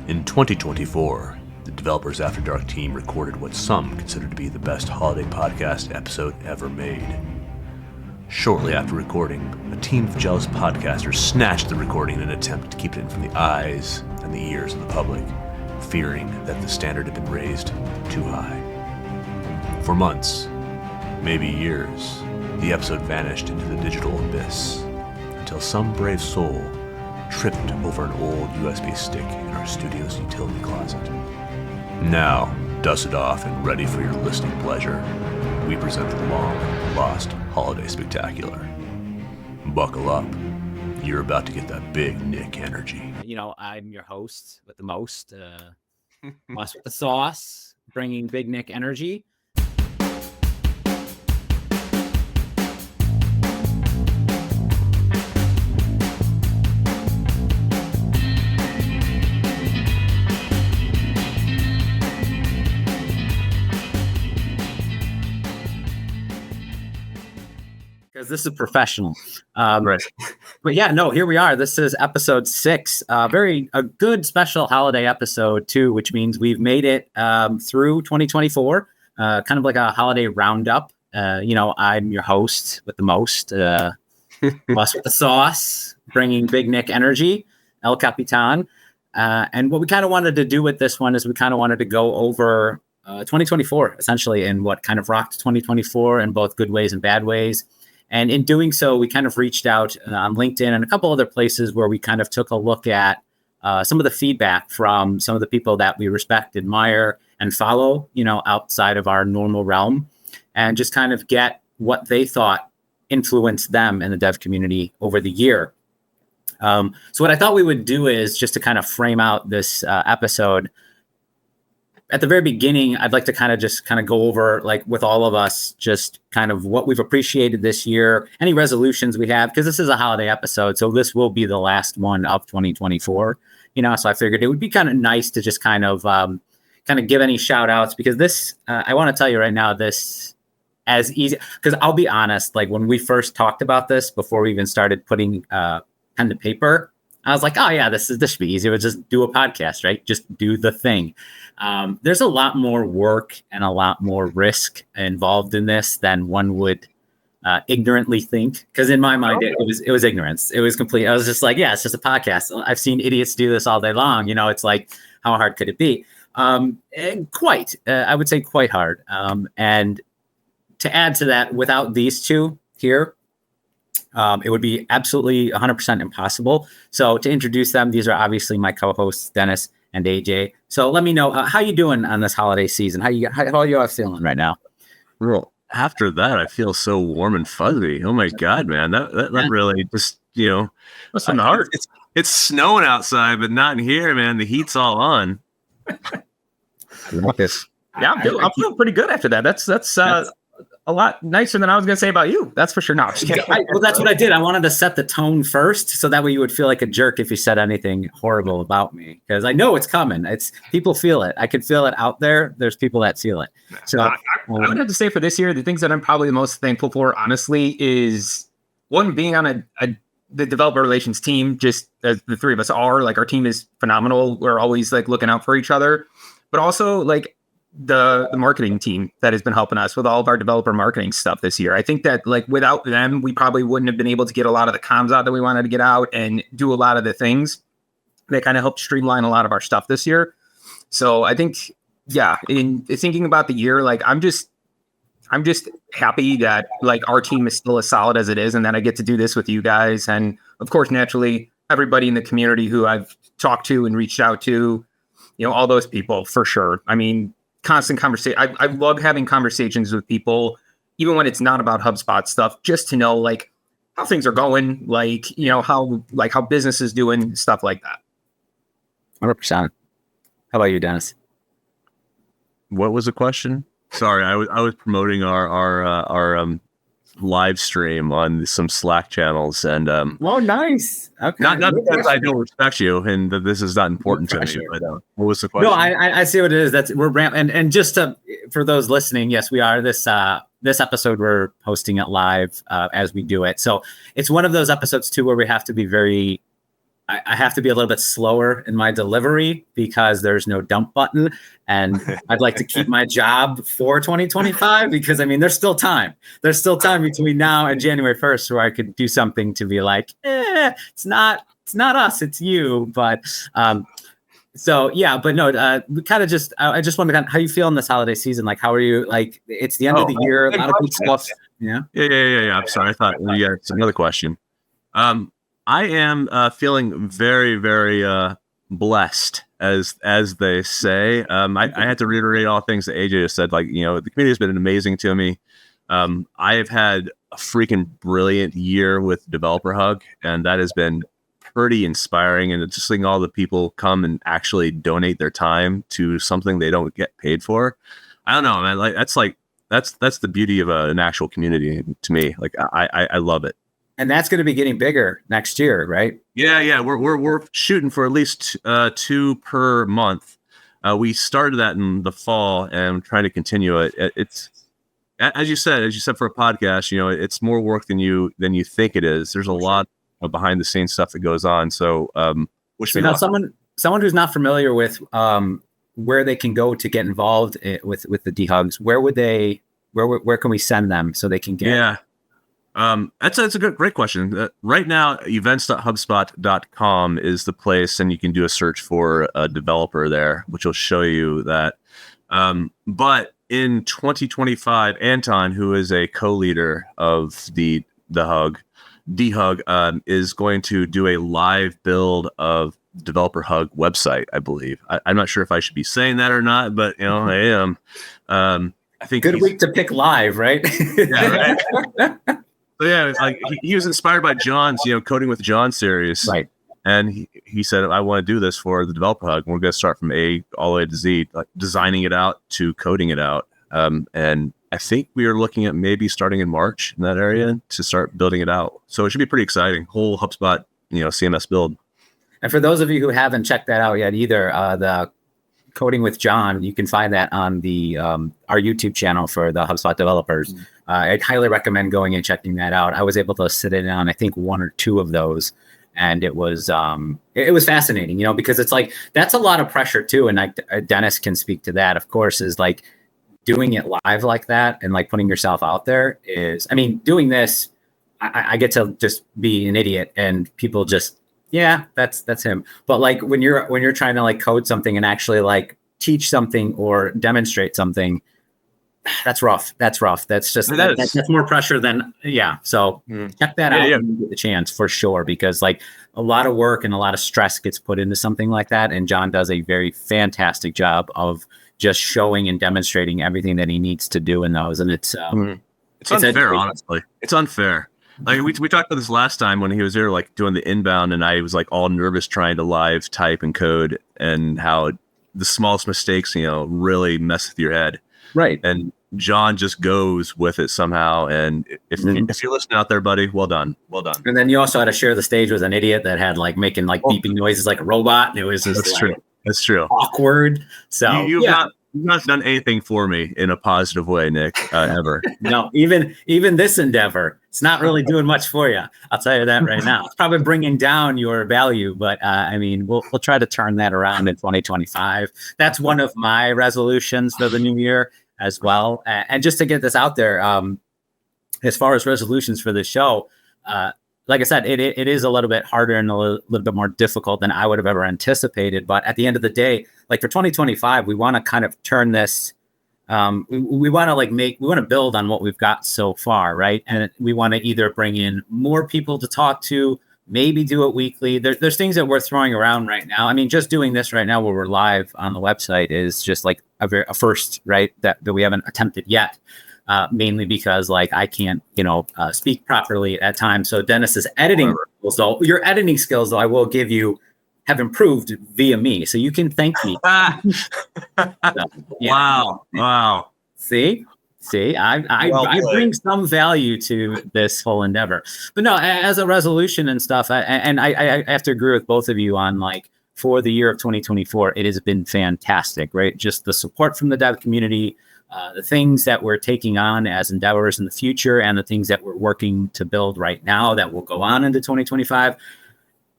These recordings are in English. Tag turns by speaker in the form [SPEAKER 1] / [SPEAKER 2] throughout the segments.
[SPEAKER 1] In 2024, the Developers After Dark team recorded what some consider to be the best holiday podcast episode ever made. Shortly after recording, a team of jealous podcasters snatched the recording in an attempt to keep it in from the eyes and the ears of the public, fearing that the standard had been raised too high. For months, maybe years, the episode vanished into the digital abyss, until some brave soul tripped over an old USB stick in our studio's utility closet. Now, dusted off and ready for your listening pleasure, we present the long-lost holiday spectacular. Buckle up. You're about to get that big Nick energy.
[SPEAKER 2] You know, I'm your host with the most, boss with the sauce, bringing big Nick energy. Because this is professional.
[SPEAKER 1] Right.
[SPEAKER 2] But yeah, no, here we are. This is episode 6. A good special holiday episode too, which means we've made it through 2024. Kind of like a holiday roundup. I'm your host with the most, boss with the sauce, bringing big Nick energy, El Capitan. And what we kind of wanted to do with this one is we kind of wanted to go over 2024 essentially, and what kind of rocked 2024 in both good ways and bad ways. And in doing so, we kind of reached out on LinkedIn and a couple other places where we kind of took a look at some of the feedback from some of the people that we respect, admire, and follow, outside of our normal realm, and just kind of get what they thought influenced them in the dev community over the year. So what I thought we would do is just to kind of frame out this episode. At the very beginning, I'd like to kind of go over, like with all of us, just kind of what we've appreciated this year, any resolutions we have, because this is a holiday episode. So this will be the last one of 2024, so I figured it would be kind of nice to just kind of give any shout outs, because this, I want to tell you right now, this as easy, because I'll be honest, like when we first talked about this, before we even started putting pen to paper, I was like, oh yeah, this should be easy. We'll just do a podcast, right? Just do the thing. There's a lot more work and a lot more risk involved in this than one would ignorantly think. Because in my mind, it was ignorance. It was complete. I was just like, yeah, it's just a podcast. I've seen idiots do this all day long. It's like, how hard could it be? I would say quite hard. And to add to that, without these two here, it would be absolutely 100% impossible. So to introduce them, these are obviously my co-hosts, Dennis and AJ. So let me know how you doing on this holiday season. How are you all feeling right now?
[SPEAKER 1] Well, after that, I feel so warm and fuzzy. Oh my God, man, that really just
[SPEAKER 3] what's in the heart?
[SPEAKER 1] It's snowing outside, but not in here, man. The heat's all on.
[SPEAKER 3] I like this. Yeah, I'm feeling pretty good after that. That's a lot nicer than I was going to say about you. That's for sure. No, I'm just kidding.
[SPEAKER 2] Well, that's what I did. I wanted to set the tone first, so that way you would feel like a jerk if you said anything horrible about me, because I know it's coming. People feel it. I could feel it out there. There's people that feel it. So
[SPEAKER 3] I would have to say for this year, the things that I'm probably the most thankful for, honestly, is one, being on the developer relations team, just as the three of us are. Like, our team is phenomenal. We're always like looking out for each other, but also like the marketing team that has been helping us with all of our developer marketing stuff this year. I think that like without them, we probably wouldn't have been able to get a lot of the comms out that we wanted to get out and do a lot of the things that kind of helped streamline a lot of our stuff this year. So I think, yeah, in thinking about the year, like I'm just happy that like our team is still as solid as it is, and that I get to do this with you guys. And of course, naturally, everybody in the community who I've talked to and reached out to, all those people for sure. I mean, constant conversation. I love having conversations with people, even when it's not about HubSpot stuff, just to know like how things are going, like, how business is doing, stuff like that.
[SPEAKER 2] 100%. How about you, Dennis?
[SPEAKER 1] What was the question? Sorry, I was promoting our live stream on some Slack channels, and
[SPEAKER 2] well, nice. Okay.
[SPEAKER 1] Not because I don't respect you and that this is not important to me. But what was the question?
[SPEAKER 2] No, I see what it is. We're and just for those listening, yes, we are this episode. We're posting it live as we do it. So it's one of those episodes too where we have to be very I have to be a little bit slower in my delivery because there's no dump button. And I'd like to keep my job for 2025 because, I mean, there's still time. There's still time between now and January 1st where I could do something to be like, it's not us, it's you. But so, yeah, but no, we kind of just, I just wonder how you feel in this holiday season. Like, how are you? Like, it's the end of the year, a lot of good stuff. Yeah.
[SPEAKER 1] I'm sorry. I thought it's another question. I am feeling very, very blessed, as they say. I had to reiterate all things that AJ just said. Like, the community has been amazing to me. I have had a freaking brilliant year with Developer Hug, and that has been pretty inspiring. And just seeing all the people come and actually donate their time to something they don't get paid for. I don't know, man. That's the beauty of an actual community to me. Like, I love it.
[SPEAKER 2] And that's going to be getting bigger next year, right?
[SPEAKER 1] Yeah. We're shooting for at least 2 per month. We started that in the fall, and I'm trying to continue it. It's as you said for a podcast. It's more work than you think it is. There's a lot of behind the scenes stuff that goes on. So,
[SPEAKER 2] now someone who's not familiar with where they can go to get involved with the DHugs, where can we send them so they can get?
[SPEAKER 1] Yeah. That's a great question. Right now, events.hubspot.com is the place, and you can do a search for a developer there, which will show you that. But in 2025, Anton, who is a co-leader of the DHug, is going to do a live build of Developer Hug website, I believe. I'm not sure if I should be saying that or not, but I am. I think
[SPEAKER 2] good week to pick live, right?
[SPEAKER 1] Yeah, right. So yeah, like he was inspired by John's, Coding with John series,
[SPEAKER 2] right?
[SPEAKER 1] And he said, I want to do this for the Developer Hug. We're going to start from A all the way to Z, like designing it out to coding it out. And I think we are looking at maybe starting in March in that area to start building it out. So it should be pretty exciting. Whole HubSpot, CMS build.
[SPEAKER 2] And for those of you who haven't checked that out yet either, the Coding with John, you can find that on the our YouTube channel for the HubSpot developers. I'd highly recommend going and checking that out. I was able to sit in on, I think, 1 or 2 of those, and it was fascinating, because it's like that's a lot of pressure too. And like Dennis can speak to that, of course, is like doing it live like that and like putting yourself out there is, I mean, doing this, I get to just be an idiot and people just, yeah, that's him. But like when you're trying to like code something and actually like teach something or demonstrate something, that's rough. That's just that's more pressure than So check that out when you get the chance for sure, because like a lot of work and a lot of stress gets put into something like that, and John does a very fantastic job of just showing and demonstrating everything that he needs to do in those. And it's
[SPEAKER 1] unfair, honestly. It's unfair. Like we talked about this last time when he was there, like doing the inbound, and I was like all nervous trying to live type and code, and how the smallest mistakes, really mess with your head.
[SPEAKER 2] Right.
[SPEAKER 1] And John just goes with it somehow. And if you're listening out there, buddy, well done.
[SPEAKER 2] And then you also had to share the stage with an idiot that had like making like beeping noises like a robot. And it was just
[SPEAKER 1] That's true.
[SPEAKER 2] Awkward. So
[SPEAKER 1] you've not done anything for me in a positive way, Nick, ever.
[SPEAKER 2] No, even this endeavor, it's not really doing much for you. I'll tell you that right now. It's probably bringing down your value, but I mean, we'll try to turn that around in 2025. That's one of my resolutions for the new year as well. And just to get this out there, as far as resolutions for this show, like I said, it is a little bit harder and a little bit more difficult than I would have ever anticipated. But at the end of the day, like for 2025, we want to kind of turn this. We want to build on what we've got so far, right? And we want to either bring in more people to talk to, maybe do it weekly. There's things that we're throwing around right now. I mean, just doing this right now where we're live on the website is just like a first, right? That we haven't attempted yet. Mainly because like I can't, speak properly at times. So Dennis's editing skills, though, your editing skills, though, I will give you, have improved via me. So you can thank me.
[SPEAKER 1] Wow.
[SPEAKER 2] See, I bring some value to this whole endeavor. But no, as a resolution and stuff, I have to agree with both of you on like for the year of 2024, it has been fantastic, right? Just the support from the dev community. The things that we're taking on as endeavors in the future and the things that we're working to build right now that will go on into 2025.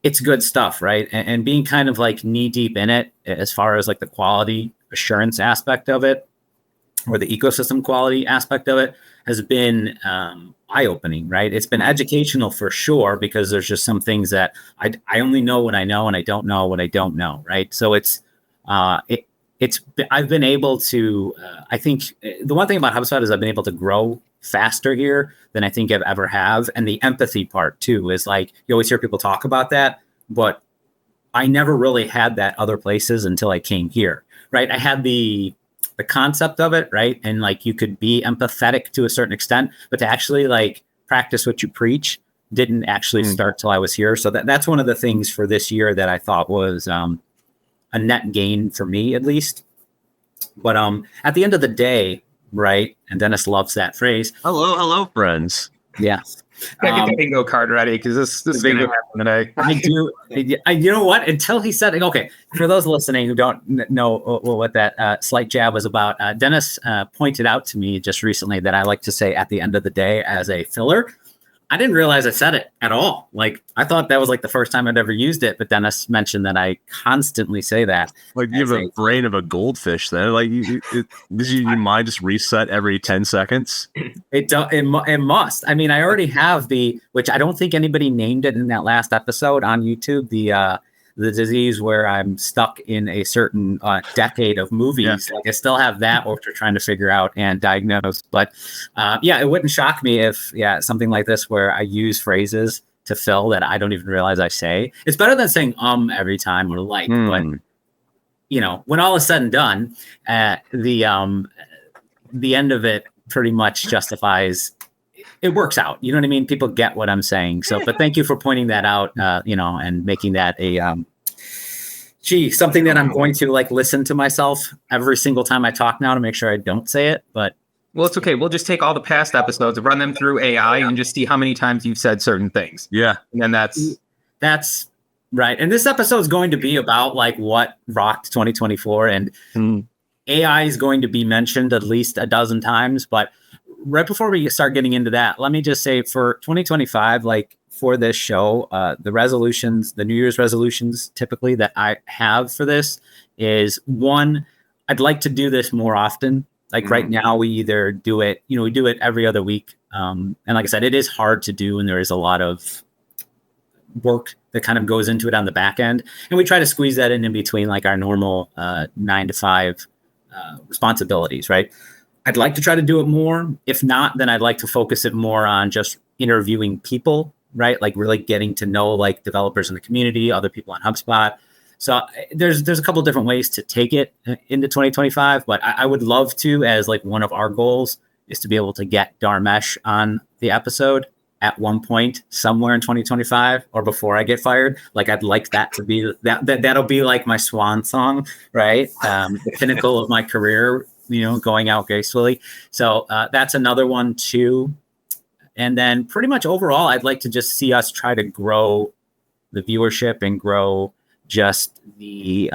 [SPEAKER 2] it's good stuff, right? And being kind of like knee deep in it as far as like the quality assurance aspect of it, or the ecosystem quality aspect of it, has been eye-opening, right? It's been educational for sure, because there's just some things that I only know what I know, and I don't know what I don't know, right? So I've been able to, I think the one thing about HubSpot is I've been able to grow faster here than I think I've ever have. And the empathy part too is like, you always hear people talk about that, but I never really had that other places until I came here, right? I had the concept of it, right? And like, you could be empathetic to a certain extent, but to actually like practice what you preach didn't actually start till I was here. So that's one of the things for this year that I thought was a net gain for me, at least. But at the end of the day, right? And Dennis loves that phrase.
[SPEAKER 1] Hello, friends.
[SPEAKER 2] Yeah.
[SPEAKER 3] Get the bingo card ready, because this is going to happen today.
[SPEAKER 2] I do. You know what? Until he said, okay, for those listening who don't know what that slight jab was about, Dennis pointed out to me just recently that I like to say at the end of the day as a filler. I didn't realize I said it at all. Like, I thought that was like the first time I'd ever used it, but Dennis mentioned that I constantly say that.
[SPEAKER 1] Like, you have a brain of a goldfish then. Like, does your mind just reset every 10 seconds?
[SPEAKER 2] It must. I mean, I already have which I don't think anybody named it in that last episode on YouTube, the disease where I'm stuck in a certain decade of movies. Yeah. Like, I still have that, which we're trying to figure out and diagnose. But it wouldn't shock me if something like this where I use phrases to fill that I don't even realize I say. It's better than saying every time or like. But when all is said and done, the end of it pretty much justifies. It works out. You know what I mean? People get what I'm saying. So, but thank you for pointing that out, and making that something that I'm going to like listen to myself every single time I talk now to make sure I don't say it. But
[SPEAKER 3] well, it's okay. We'll just take all the past episodes, run them through AI, and just see how many times you've said certain things.
[SPEAKER 1] Yeah.
[SPEAKER 3] And then
[SPEAKER 2] that's right. And this episode is going to be about like what rocked 2024, and AI is going to be mentioned at least a dozen times, but right before we start getting into that, let me just say for 2025, like for this show, the New Year's resolutions typically that I have for this is, one, I'd like to do this more often. Like right now we either do it, we do it every other week. And like I said, it is hard to do, and there is a lot of work that kind of goes into it on the back end. And we try to squeeze that in between like our normal 9 to 5 responsibilities, right? I'd like to try to do it more. If not, then I'd like to focus it more on just interviewing people, right? Like really getting to know like developers in the community, other people on HubSpot. So there's a couple of different ways to take it into 2025, but I would love to, as like one of our goals is to be able to get Dharmesh on the episode at one point somewhere in 2025 or before I get fired. Like, I'd like that to be that'll be like my swan song, right? The pinnacle of my career, going out gracefully. So that's another one too. And then pretty much overall, I'd like to just see us try to grow the viewership and grow just the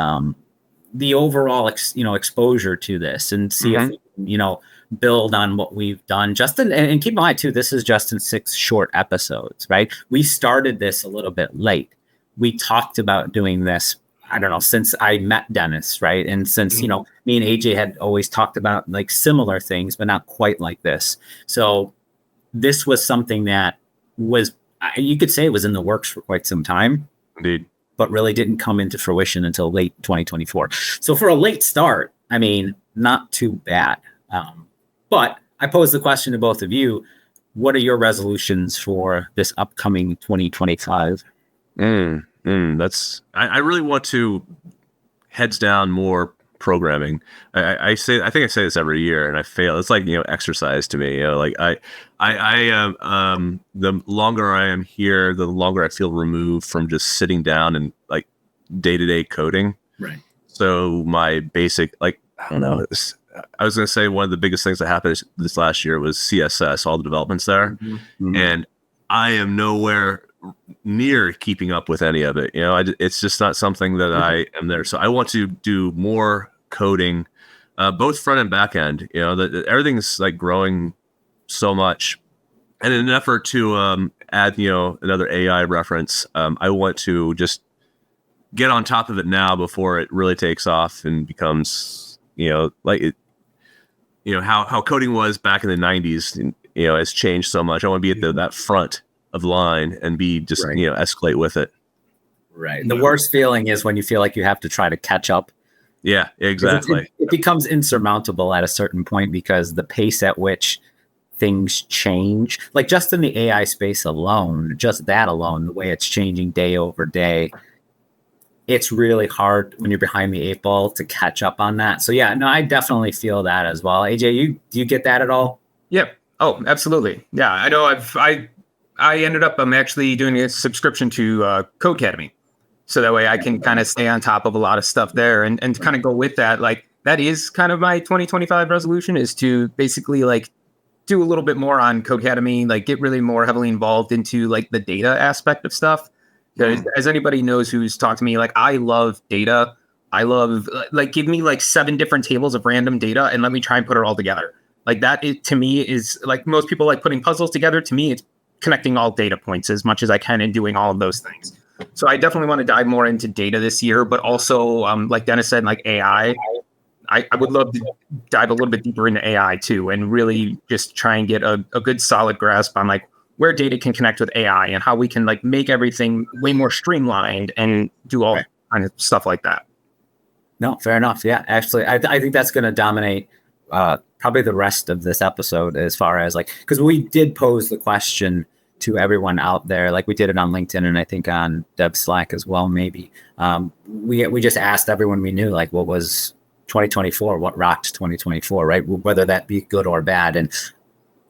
[SPEAKER 2] overall, exposure to this, and see if we can, build on what we've done. Justin, and keep in mind too, this is just in 6 short episodes, right? We started this a little bit late. We talked about doing this, I don't know, since I met Dennis, right? And since, me and AJ had always talked about like similar things, but not quite like this. So this was something that was, you could say it was in the works for quite some time.
[SPEAKER 1] Indeed.
[SPEAKER 2] But really didn't come into fruition until late 2024. So for a late start, I mean, not too bad. But I pose the question to both of you, what are your resolutions for this upcoming 2025?
[SPEAKER 1] I really want to heads down more programming. I think I say this every year and I fail. It's like, exercise to me, like the longer I am here, the longer I feel removed from just sitting down and like day-to-day coding.
[SPEAKER 2] Right.
[SPEAKER 1] So my basic, like, I don't know, I was going to say one of the biggest things that happened this last year was CSS, all the developments there. And I am nowhere near keeping up with any of it. It's just not something that I am there. So I want to do more coding, both front and back end. That everything's like growing so much And in an effort to add, another AI reference, I want to just get on top of it now before it really takes off and becomes, like it, how coding was back in the 90s, has changed so much. I want to be at that front of the line and be just, escalate with it.
[SPEAKER 2] Right. The worst feeling is when you feel like you have to try to catch up.
[SPEAKER 1] Yeah, exactly.
[SPEAKER 2] It becomes insurmountable at a certain point because the pace at which things change, like just in the AI space alone, just that alone, the way it's changing day over day, it's really hard when you're behind the eight ball to catch up on that. So yeah, no, I definitely feel that as well. AJ, do you get that at all?
[SPEAKER 3] Yep. Oh, absolutely. Yeah, I know. I ended up actually doing a subscription to Codecademy, so that way I can kind of stay on top of a lot of stuff there, and to kind of go with that. Like that is kind of my 2025 resolution, is to basically like do a little bit more on Codecademy, like get really more heavily involved into like the data aspect of stuff. Because as anybody knows who's talked to me, like I love data. I love like give me like 7 different tables of random data and let me try and put it all together. Like that, to me is like most people like putting puzzles together. To me, it's connecting all data points as much as I can and doing all of those things. So I definitely want to dive more into data this year, but also like Dennis said, like AI. I would love to dive a little bit deeper into AI too, and really just try and get a good solid grasp on like where data can connect with AI and how we can like make everything way more streamlined and do all kind of stuff like that.
[SPEAKER 2] No, fair enough. Yeah, actually, I think that's going to dominate probably the rest of this episode as far as like, because we did pose the question to everyone out there, like we did it on LinkedIn and I think on Dev Slack as well. Maybe we just asked everyone we knew, like, what was 2024? What rocked 2024? Right, whether that be good or bad, and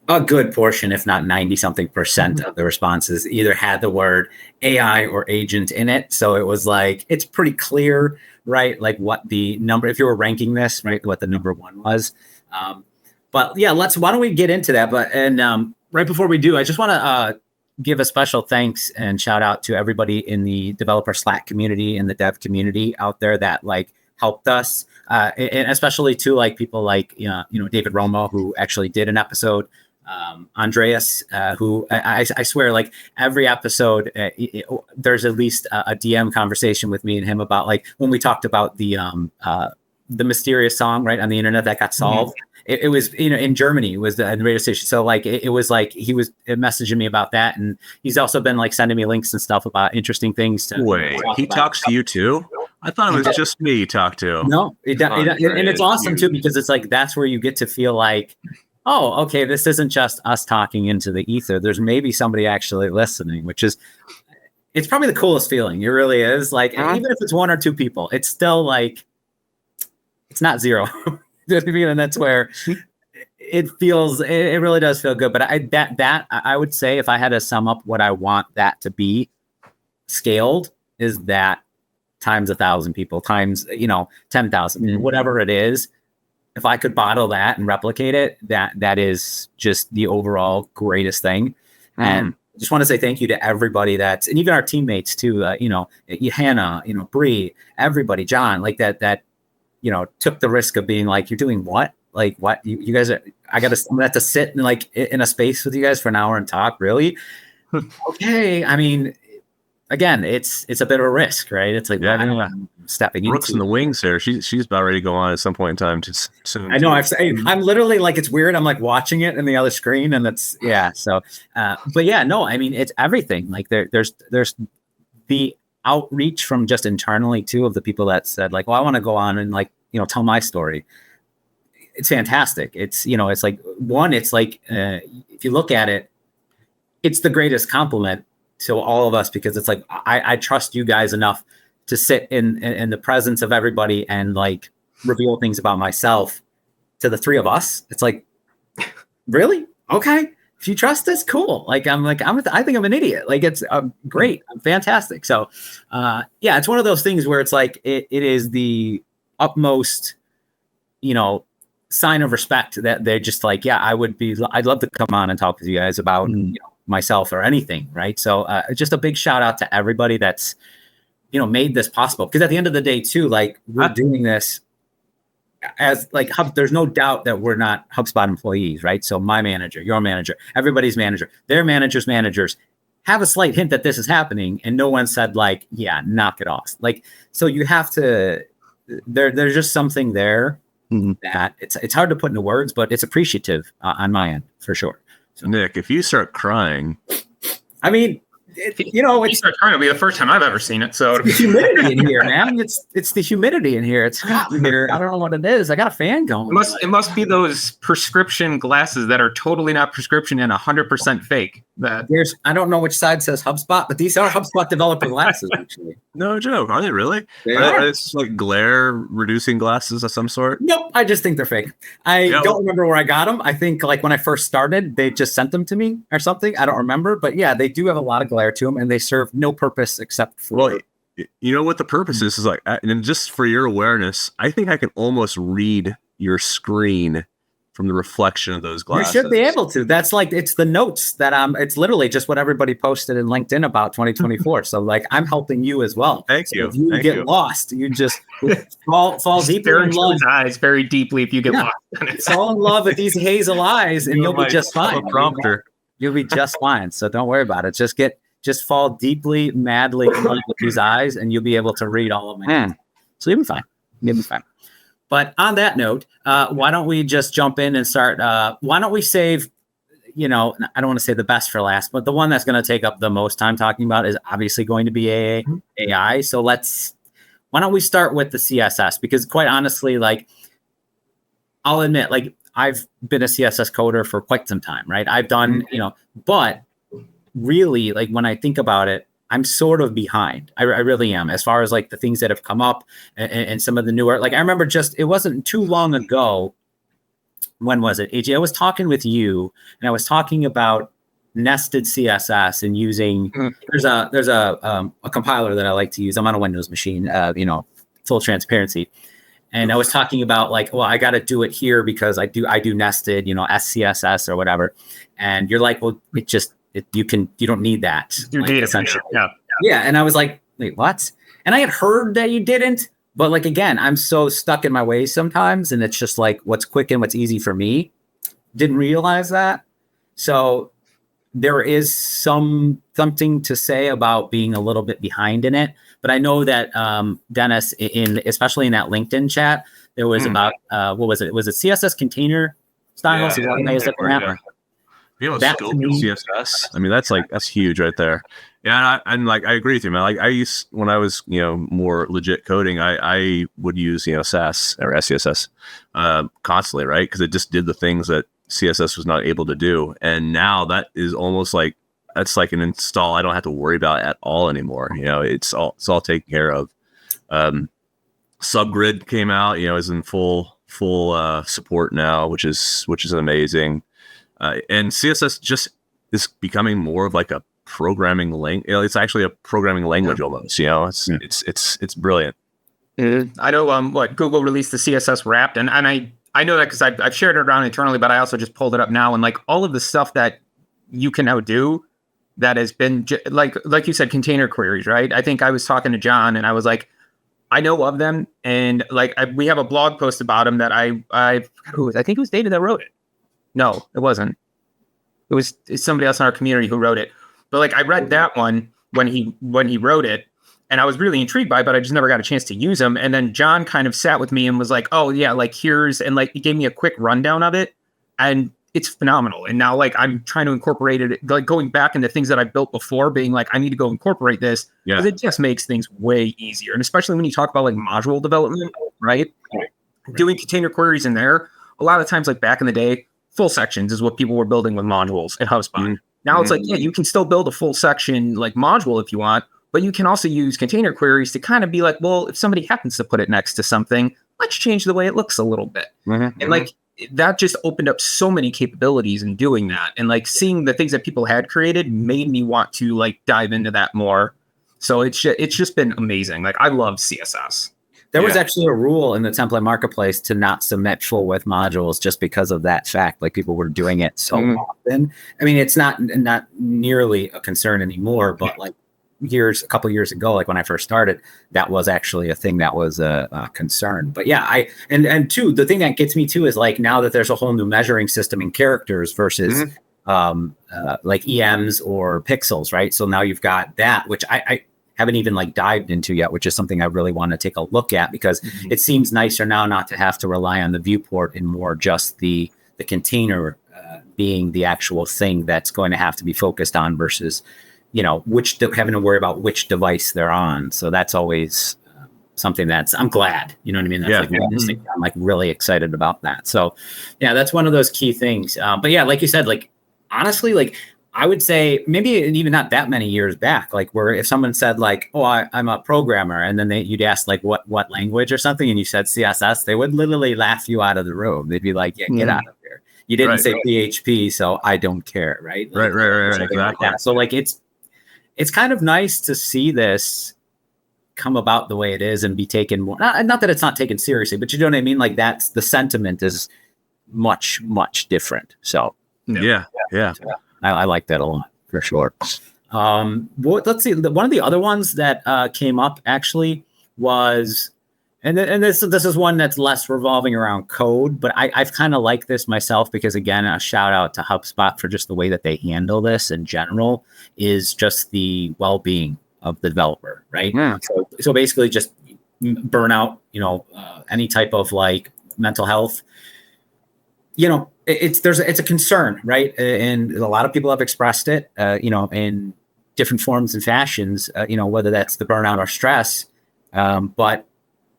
[SPEAKER 2] a good portion, if not 90-something% of the responses either had the word AI or agent in it. So it was like, it's pretty clear, right? Like what the number, if you were ranking this, right, what the number one was. But yeah, why don't we get into that? But, right before we do, I just want to give a special thanks and shout out to everybody in the developer Slack community and the dev community out there that like helped us. And especially to like people like, David Romo, who actually did an episode, Andreas, who I swear, like every episode, there's at least a DM conversation with me and him about like when we talked about the mysterious song right on the internet that got solved. It was in Germany. It was the radio station. So like it was like he was messaging me about that, and he's also been like sending me links and stuff about interesting things.
[SPEAKER 1] Wait, he talks to you too? I thought it was just me he talked to.
[SPEAKER 2] No, and it's awesome too because it's like that's where you get to feel like, oh, okay, this isn't just us talking into the ether. There's maybe somebody actually listening, which is, it's probably the coolest feeling. It really is. Like, even if it's 1 or 2 people, it's still like, it's not 0. And that's where it feels, it really does feel good. But I would say if I had to sum up what I want that to be scaled, is that times 1,000 people, times, 10,000, whatever it is. If I could bottle that and replicate it, that is just the overall greatest thing. And I just want to say thank you to everybody and even our teammates too. Hannah, Bree, everybody, John, like that, took the risk of being like, you're doing what? Like what you guys are, I'm gonna have to sit in a space with you guys for an hour and talk. Really? Okay. I mean, again, it's a bit of a risk, right? It's like stepping into.
[SPEAKER 1] Brooke's in the wings there. She's about ready to go on at some point in time. Soon.
[SPEAKER 2] I know. I'm literally like, it's weird. I'm like watching it in the other screen, and that's So, but yeah, no. I mean, it's everything. Like there's the outreach from just internally too of the people that said like, well, I want to go on and like tell my story. It's fantastic. It's it's like it's like if you look at it, it's the greatest compliment to all of us because it's like I trust you guys enough to sit in the presence of everybody and like reveal things about myself to the 3 of us. It's like, really? Okay. If you trust us, cool. Like, I think I'm an idiot. Like it's great. I'm fantastic. So yeah, it's one of those things where it's like, it is the utmost, sign of respect that they're just like, yeah, I'd love to come on and talk with you guys about, myself or anything. Right. So just a big shout out to everybody that's, made this possible. Because at the end of the day too, like we're doing this. as like there's no doubt that we're not HubSpot employees, right? So my manager, your manager, everybody's manager, their managers have a slight hint that this is happening, and no one said like, yeah, knock it off. Like, so you have to, there's just something there that it's hard to put into words, but it's appreciative on my end for sure.
[SPEAKER 1] So, Nick, if you start crying,
[SPEAKER 2] I mean, it's
[SPEAKER 3] trying to be the first time I've ever seen it. So
[SPEAKER 2] the humidity in here, man. It's the humidity in here. It's hot in here. I don't know what it is. I got a fan going.
[SPEAKER 3] It must be those prescription glasses that are totally not prescription and 100% fake.
[SPEAKER 2] I don't know which side says HubSpot, but these are HubSpot developer glasses, actually.
[SPEAKER 1] No joke. Are they really? Are they like glare reducing glasses of some sort?
[SPEAKER 2] Nope. I just think they're fake. I don't remember where I got them. I think like when I first started, they just sent them to me or something. I don't remember, but yeah, they do have a lot of glare to them, and they serve no purpose except for.
[SPEAKER 1] Well, you know what the purpose is like, and just for your awareness, I think I can almost read your screen from the reflection of those glasses.
[SPEAKER 2] You should be able to. That's like, it's the notes that it's literally just what everybody posted in LinkedIn about 2024. So like, I'm helping you as well.
[SPEAKER 1] Thank you.
[SPEAKER 2] If you get lost, you just fall deeper in love.
[SPEAKER 3] Eyes very deeply if you get lost.
[SPEAKER 2] Fall in love with these hazel eyes, and you'll be just fine.
[SPEAKER 1] Prompter.
[SPEAKER 2] You'll be just fine. So don't worry about it. Just fall deeply, madly in love with these eyes, and you'll be able to read all of my. So you'll be fine. You'll be fine. But on that note, why don't we just jump in and start? Why don't we save, I don't want to say the best for last, but the one that's going to take up the most time talking about is obviously going to be AI. So why don't we start with the CSS? Because quite honestly, like, I'll admit, like, I've been a CSS coder for quite some time, right? I've done, but really, like, when I think about it, I'm sort of behind. I really am, as far as like the things that have come up and some of the newer, like I remember it wasn't too long ago. When was it? AJ, I was talking with you and I was talking about nested CSS and using, there's a compiler that I like to use. I'm on a Windows machine, full transparency. And I was talking about like, well, I got to do it here because I do nested, SCSS or whatever. And you're like, well, you don't need that.
[SPEAKER 3] Your data center.
[SPEAKER 2] Yeah. And I was like, wait, what? And I had heard that you didn't, but like, again, I'm so stuck in my ways sometimes. And it's just like, what's quick and what's easy for me. Didn't realize that. So there is something to say about being a little bit behind in it. But I know that Dennis, especially in that LinkedIn chat, there was about, what was it? Was it CSS container styles?
[SPEAKER 1] You know, scope of CSS. I mean, that's huge right there. Yeah, and I agree with you, man. Like when I was more legit coding, I would use SAS or SCSS constantly, right? Because it just did the things that CSS was not able to do. And now that is almost like that's like an install I don't have to worry about at all anymore. It's all taken care of. Subgrid came out, is in full support now, which is amazing. And CSS just is becoming more of like a programming language. It's actually a programming language almost. It's brilliant.
[SPEAKER 3] I know Google released the CSS wrapped, and I know that because I've shared it around internally, but I also just pulled it up now, and like all of the stuff that you can now do that has been like you said, container queries, right? I think I was talking to John, and I was like, I know of them, and like we have a blog post about them that I think it was Data that wrote it. No, it wasn't. It's somebody else in our community who wrote it. But like I read that one when he wrote it, and I was really intrigued by it, but I just never got a chance to use them. And then John kind of sat with me and was like, "Oh yeah, like here's," and like he gave me a quick rundown of it, and it's phenomenal. And now like I'm trying to incorporate it, like going back into things that I built before, being like, I need to go incorporate this because it just makes things way easier. And especially when you talk about like module development, right? Doing container queries in there, a lot of times like back in the day, full sections is what people were building with modules at HubSpot. Now it's like, yeah, you can still build a full section like module if you want, but you can also use container queries to kind of be like, well, if somebody happens to put it next to something, let's change the way it looks a little bit. And like that just opened up so many capabilities in doing that. And like seeing the things that people had created made me want to like dive into that more. So it's just been amazing. Like I love CSS.
[SPEAKER 2] There was actually a rule in the template marketplace to not submit full width modules just because of that fact. Like people were doing it so often. I mean, it's not nearly a concern anymore, but like a couple years ago, like when I first started, that was actually a thing that was a concern. But yeah, and two, the thing that gets me too is like now that there's a whole new measuring system in characters versus like EMs or pixels, right? So now you've got that, which I haven't even like dived into yet, which is something I really want to take a look at, because it seems nicer now not to have to rely on the viewport and more just the container being the actual thing that's going to have to be focused on versus, having to worry about which device they're on. So that's always something I'm glad, you know what I mean? That's I'm like really excited about that. So yeah, that's one of those key things. But yeah, like you said, like, honestly, like I would say maybe even not that many years back, like where if someone said like, oh, I'm a programmer, and then you'd ask like what language or something, and you said CSS, they would literally laugh you out of the room. They'd be like, yeah, get out of here. You didn't say PHP, so I don't care, right? Like,
[SPEAKER 1] right, exactly.
[SPEAKER 2] Like that. So like it's kind of nice to see this come about the way it is and be taken more. Not that it's not taken seriously, but you know what I mean. Like that's the sentiment is much different. So
[SPEAKER 1] yeah.
[SPEAKER 2] I like that a lot for sure. Let's see. One of the other ones that came up actually was. And this is one that's less revolving around code, but I've kind of liked this myself because, again, a shout out to HubSpot for just the way that they handle this in general is just the well-being of the developer, right?
[SPEAKER 1] Yeah.
[SPEAKER 2] So basically just burnout, any type of like mental health, it's a concern, right? And a lot of people have expressed it, in different forms and fashions, whether that's the burnout or stress, but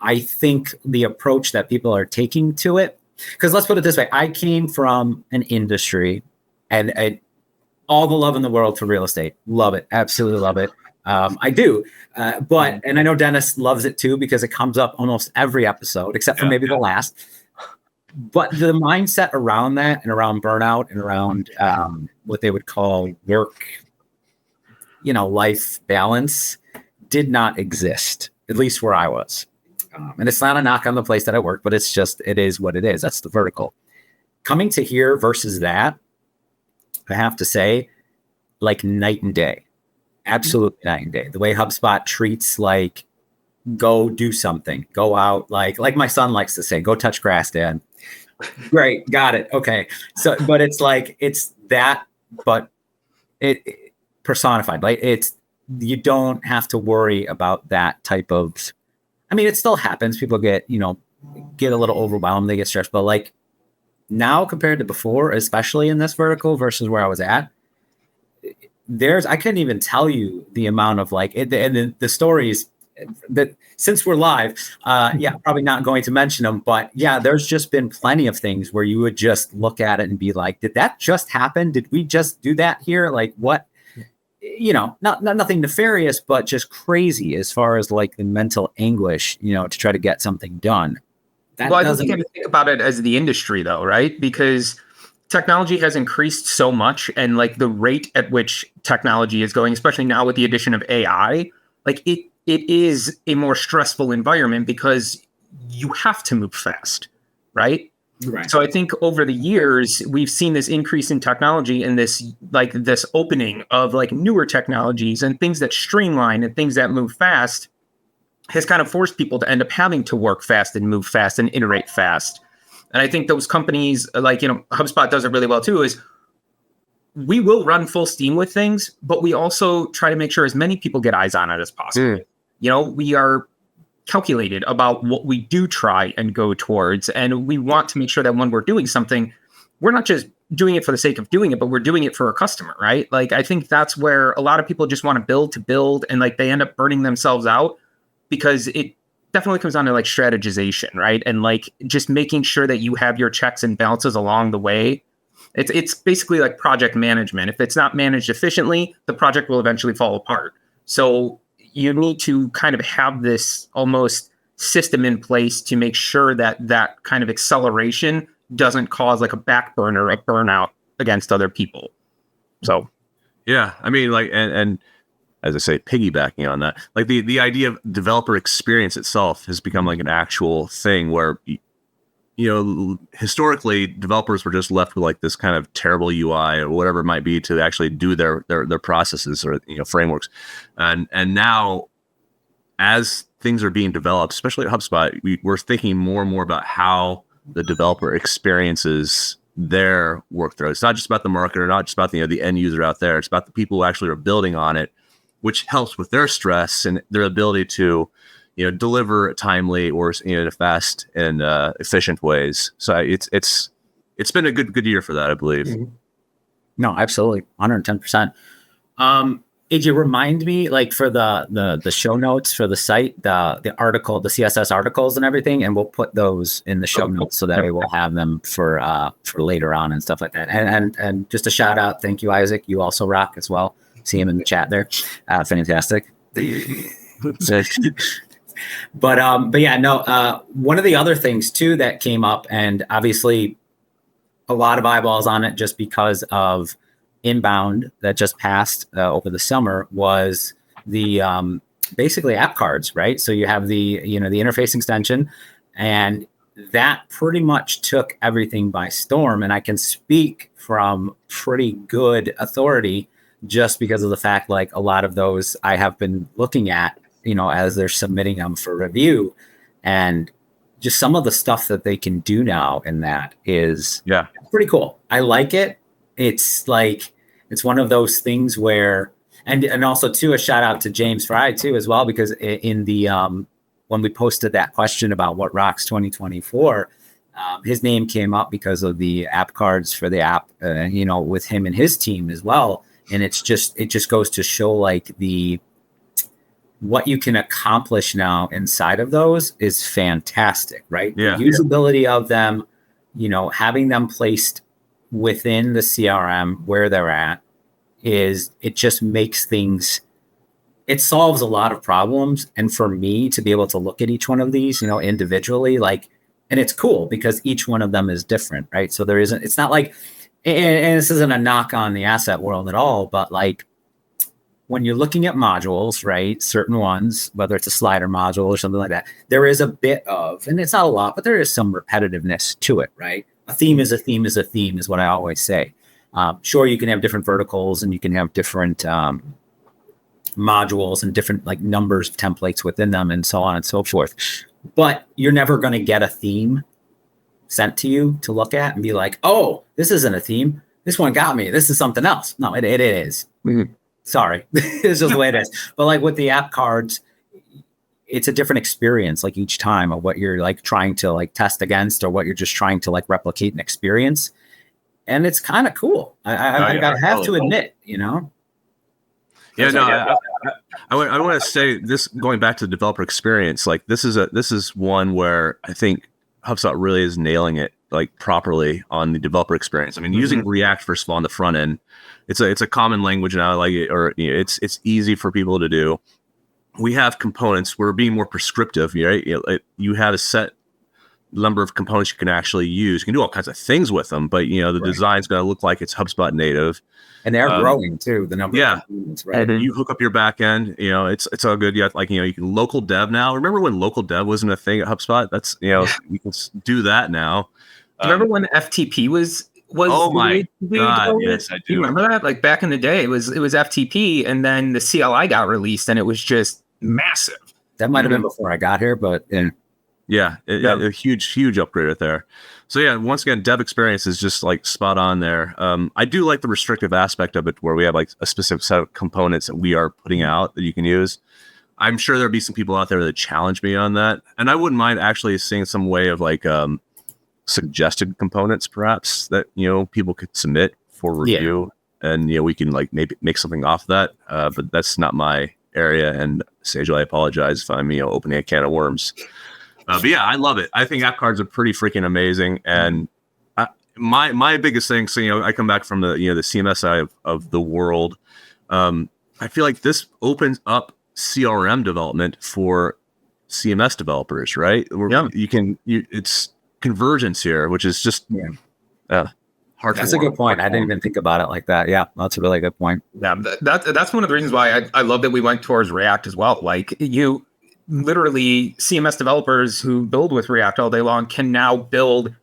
[SPEAKER 2] I think the approach that people are taking to it, because let's put it this way, I came from an industry and all the love in the world for real estate. Love it. Absolutely love it. I do. And I know Dennis loves it too, because it comes up almost every episode, except for maybe the last. But the mindset around that and around burnout and around what they would call work, life balance did not exist, at least where I was. And it's not a knock on the place that I work, but it is what it is. That's the vertical. Coming to here versus that, I have to say, like night and day. Absolutely night and day. The way HubSpot treats like, go do something, go out, like my son likes to say, go touch grass, Dad. Great, got it. Okay. So, but it's like, it's that, but it personified. Like you don't have to worry about that type of. I mean, it still happens. People get a little overwhelmed. They get stressed. But like now compared to before, especially in this vertical versus where I was at, I couldn't even tell you the amount of like, and the stories that since we're live, probably not going to mention them, but yeah, there's just been plenty of things where you would just look at it and be like, did that just happen? Did we just do that here? Like what? Not nothing nefarious, but just crazy as far as like the mental anguish, to try to get something done.
[SPEAKER 3] I think you can think about it as the industry though, right? Because technology has increased so much, and like the rate at which technology is going, especially now with the addition of AI, like it is a more stressful environment because you have to move fast, right?
[SPEAKER 2] Right.
[SPEAKER 3] So I think over the years, we've seen this increase in technology and this opening of like newer technologies and things that streamline and things that move fast has kind of forced people to end up having to work fast and move fast and iterate fast. And I think those companies like, HubSpot does it really well too, is we will run full steam with things, but we also try to make sure as many people get eyes on it as possible. We are calculated about what we do try and go towards. And we want to make sure that when we're doing something, we're not just doing it for the sake of doing it, but we're doing it for a customer, right? Like, I think that's where a lot of people just want to build and like they end up burning themselves out because it definitely comes down to like strategization, right? And like just making sure that you have your checks and balances along the way. It's basically like project management. If it's not managed efficiently, the project will eventually fall apart. So you need to kind of have this almost system in place to make sure that that kind of acceleration doesn't cause like a back burner, a burnout against other people. So,
[SPEAKER 1] yeah, I mean, like, and as I say, piggybacking on that, like the idea of developer experience itself has become like an actual thing where historically developers were just left with like this kind of terrible UI or whatever it might be to actually do their processes or frameworks, and now as things are being developed, especially at HubSpot, we're thinking more and more about how the developer experiences their workflow. It's not just about the marketer, not just about the end user out there. It's about the people who actually are building on it, which helps with their stress and their ability to deliver timely or in fast and efficient ways. So it's been a good year for that, I believe.
[SPEAKER 2] Mm-hmm. No, absolutely, 110%. AJ, remind me, like for the show notes for the site, the article, the CSS articles and everything, and we'll put those in the show notes so that way we'll have them for later on and stuff like that. And just a shout out, thank you, Isaac. You also rock as well. See him in the chat there. Fantastic. But yeah, no. One of the other things too that came up, and obviously a lot of eyeballs on it just because of Inbound that just passed over the summer, was the basically app cards, right? So you have the the interface extension, and that pretty much took everything by storm. And I can speak from pretty good authority just because of the fact, like a lot of those I have been looking at, as they're submitting them for review, and just some of the stuff that they can do now in that is pretty cool. I like it. It's like, it's one of those things where, and also too, a shout out to James Fry too, as well, because in the, when we posted that question about what rocks 2024, his name came up because of the app cards for the app, with him and his team as well. And it just goes to show like what you can accomplish now inside of those is fantastic, right?
[SPEAKER 1] Yeah.
[SPEAKER 2] The usability of them, having them placed within the CRM where they're at, it just makes things, it solves a lot of problems. And for me to be able to look at each one of these, individually, like, and it's cool because each one of them is different, right? So it's not like, and this isn't a knock on the asset world at all, but like when you're looking at modules, right, certain ones, whether it's a slider module or something like that, there is a bit of, and it's not a lot, but there is some repetitiveness to it, right? A theme is a theme is a theme is what I always say. Sure, you can have different verticals and you can have different modules and different like numbers of templates within them and so on and so forth. But you're never going to get a theme sent to you to look at and be like, oh, this isn't a theme. This one got me. This is something else. No, it is. Mm-hmm. Sorry. It's just the way it is. But like with the app cards, it's a different experience like each time of what you're like trying to like test against or what you're just trying to like replicate an experience. And it's kind of cool. I have to admit,
[SPEAKER 1] Yeah, no, I want to say this, going back to the developer experience, like this is one where I think HubSpot really is nailing it like properly on the developer experience. I mean, using React first of all on the front end, it's a common language now, like it, or it's easy for people to do. We have components. We're being more prescriptive, right? You have a set number of components you can actually use. You can do all kinds of things with them, but the design's going to look like it's HubSpot native.
[SPEAKER 2] And they're growing too. The number of components, right?
[SPEAKER 1] And you hook up your back end. It's all good. You can local dev now. Remember when local dev wasn't a thing at HubSpot? That's you can do that now.
[SPEAKER 3] Remember when FTP was?
[SPEAKER 1] Oh my God! Yes, I do.
[SPEAKER 3] You remember that? Like back in the day, it was FTP, and then the CLI got released, and it was just massive.
[SPEAKER 2] That might have been before I got here, but
[SPEAKER 1] a huge upgrade right there. So yeah, once again, dev experience is just like spot on there. I do like the restrictive aspect of it, where we have like a specific set of components that we are putting out that you can use. I'm sure there'll be some people out there that challenge me on that, and I wouldn't mind actually seeing some way of like suggested components, perhaps, that people could submit for review, and we can like maybe make something off that. But that's not my area, and Sage, I apologize if I'm opening a can of worms. But yeah, I love it. I think app cards are pretty freaking amazing, and my biggest thing. So I come back from the the CMS side of the world. I feel like this opens up CRM development for CMS developers, right? It's convergence here, which is just hard.
[SPEAKER 2] That's a good point. I didn't even think about it like that. Yeah, that's a really good point.
[SPEAKER 3] Yeah, that's one of the reasons why I love that we went towards React as well. Like literally CMS developers who build with React all day long can now build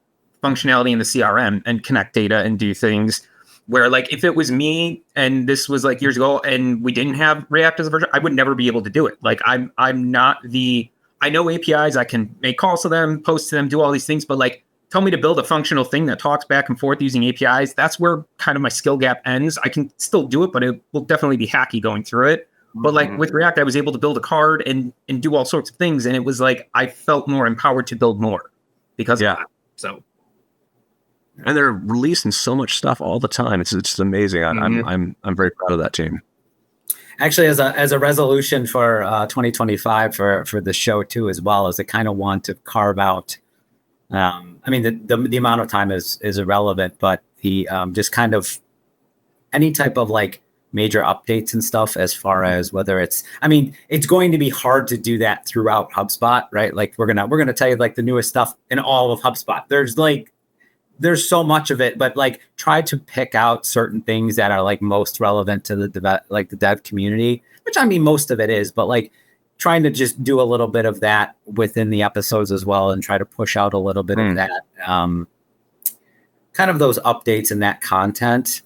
[SPEAKER 3] functionality in the CRM and connect data and do things where, like, if it was me and this was like years ago and we didn't have React as a version, I would never be able to do it. Like, I know APIs, I can make calls to them, post to them, do all these things, but like, tell me to build a functional thing that talks back and forth using APIs. That's where kind of my skill gap ends. I can still do it, but it will definitely be hacky going through it. But like with React, I was able to build a card and do all sorts of things. And it was like, I felt more empowered to build more because of that. So.
[SPEAKER 4] And they're releasing so much stuff all the time. It's just amazing. I'm very proud of that team.
[SPEAKER 2] Actually, as a resolution for 2025 for the show too, as well, as I kind of want to carve out. I mean, the amount of time is irrelevant, but the just kind of any type of like major updates and stuff, as far as whether it's, I mean, it's going to be hard to do that throughout HubSpot, right? Like we're gonna tell you like the newest stuff in all of HubSpot. There's so much of it, but like try to pick out certain things that are like most relevant to the dev community, which I mean, most of it is, but like trying to just do a little bit of that within the episodes as well, and try to push out a little bit of that, kind of those updates and that content.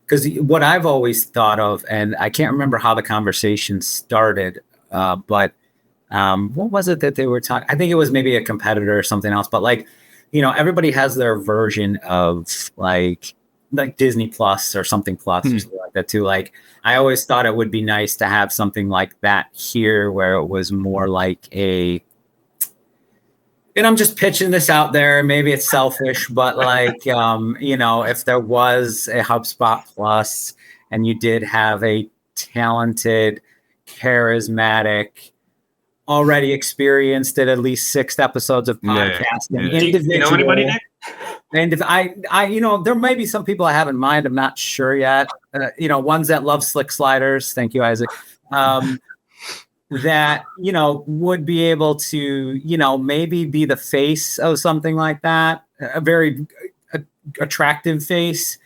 [SPEAKER 2] Because what I've always thought of, and I can't remember how the conversation started, but what was it that they were talking? I think it was maybe a competitor or something else, but like, you know, everybody has their version of like Disney Plus or something plus or something like that too. Like, I always thought it would be nice to have something like that here, where it was more like and I'm just pitching this out there, maybe it's selfish, but like, you know, if there was a HubSpot Plus and you did have a talented, charismatic, already experienced at least 6 episodes of podcasting.
[SPEAKER 3] Do you know anybody, Nick?
[SPEAKER 2] And if I, you know, there may be some people I have in mind. I'm not sure yet. You know, ones that love slick sliders. Thank you, Isaac. That, you know, would be able to, you know, maybe be the face of something like that. A very attractive face.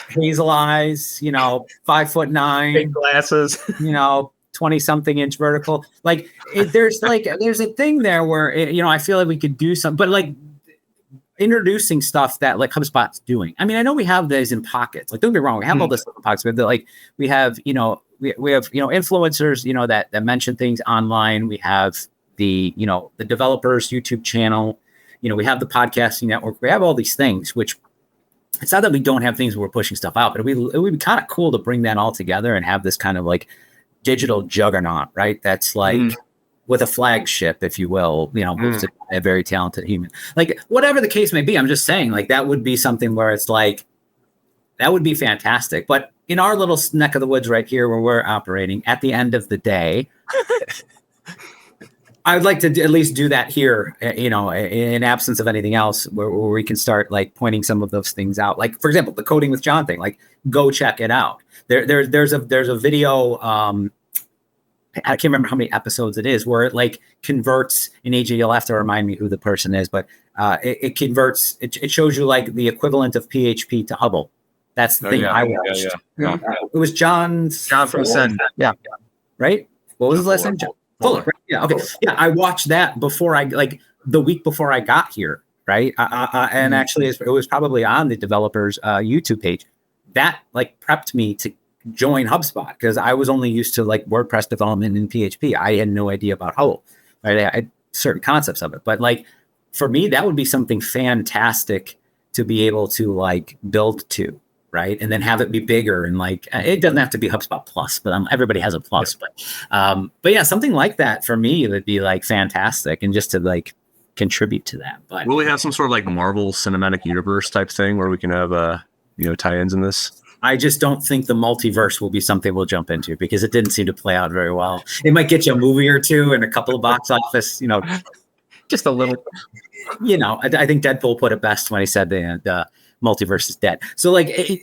[SPEAKER 2] Hazel eyes, you know, 5'9",
[SPEAKER 3] big glasses,
[SPEAKER 2] you know, 20-something inch vertical. Like there's a thing there where, you know, I feel like we could do something, but like introducing stuff that like HubSpot's doing. I mean, I know we have these in pockets. Like, don't get me wrong, we have all this in pockets. But like we have, you know, we have, you know, influencers, you know, that mention things online. We have the, you know, the developers YouTube channel. You know, we have the podcasting network. We have all these things, which it's not that we don't have things where we're pushing stuff out, but it would be kind of cool to bring that all together and have this kind of like digital juggernaut, right? That's like with a flagship, if you will, you know, a very talented human. Like, whatever the case may be, I'm just saying, like, that would be something where it's like, that would be fantastic. But in our little neck of the woods right here where we're operating, at the end of the day, I would like to at least do that here, you know, in absence of anything else, where we can start like pointing some of those things out. Like, for example, the Coding with John thing, like, go check it out. There's a video, I can't remember how many episodes it is, where it like converts, and AJ, you'll have to remind me who the person is, but it converts, it shows you like the equivalent of PHP to Hubble. That's the thing I watched. It was John
[SPEAKER 3] from Send. Yeah.
[SPEAKER 2] Right? What was his last name? Fuller. Right? Yeah. Okay. Yeah. I watched that before the week before I got here. Right. And actually it was probably on the developer's YouTube page. That like prepped me to join HubSpot, because I was only used to like WordPress development in PHP. I had no idea about Hubble. Right. I had certain concepts of it, but like for me, that would be something fantastic to be able to like build to. Right. And then have it be bigger, and like, it doesn't have to be HubSpot Plus, but everybody has a plus, but yeah, something like that for me would be like fantastic, and just to like contribute to that. But
[SPEAKER 4] will we have some sort of like Marvel Cinematic Universe type thing where we can have, you know, tie-ins in this?
[SPEAKER 2] I just don't think the multiverse will be something we'll jump into, because it didn't seem to play out very well. It might get you a movie or two and a couple of box office, you know,
[SPEAKER 3] just a little,
[SPEAKER 2] you know, I think Deadpool put it best when he said the multiverse is dead. So like,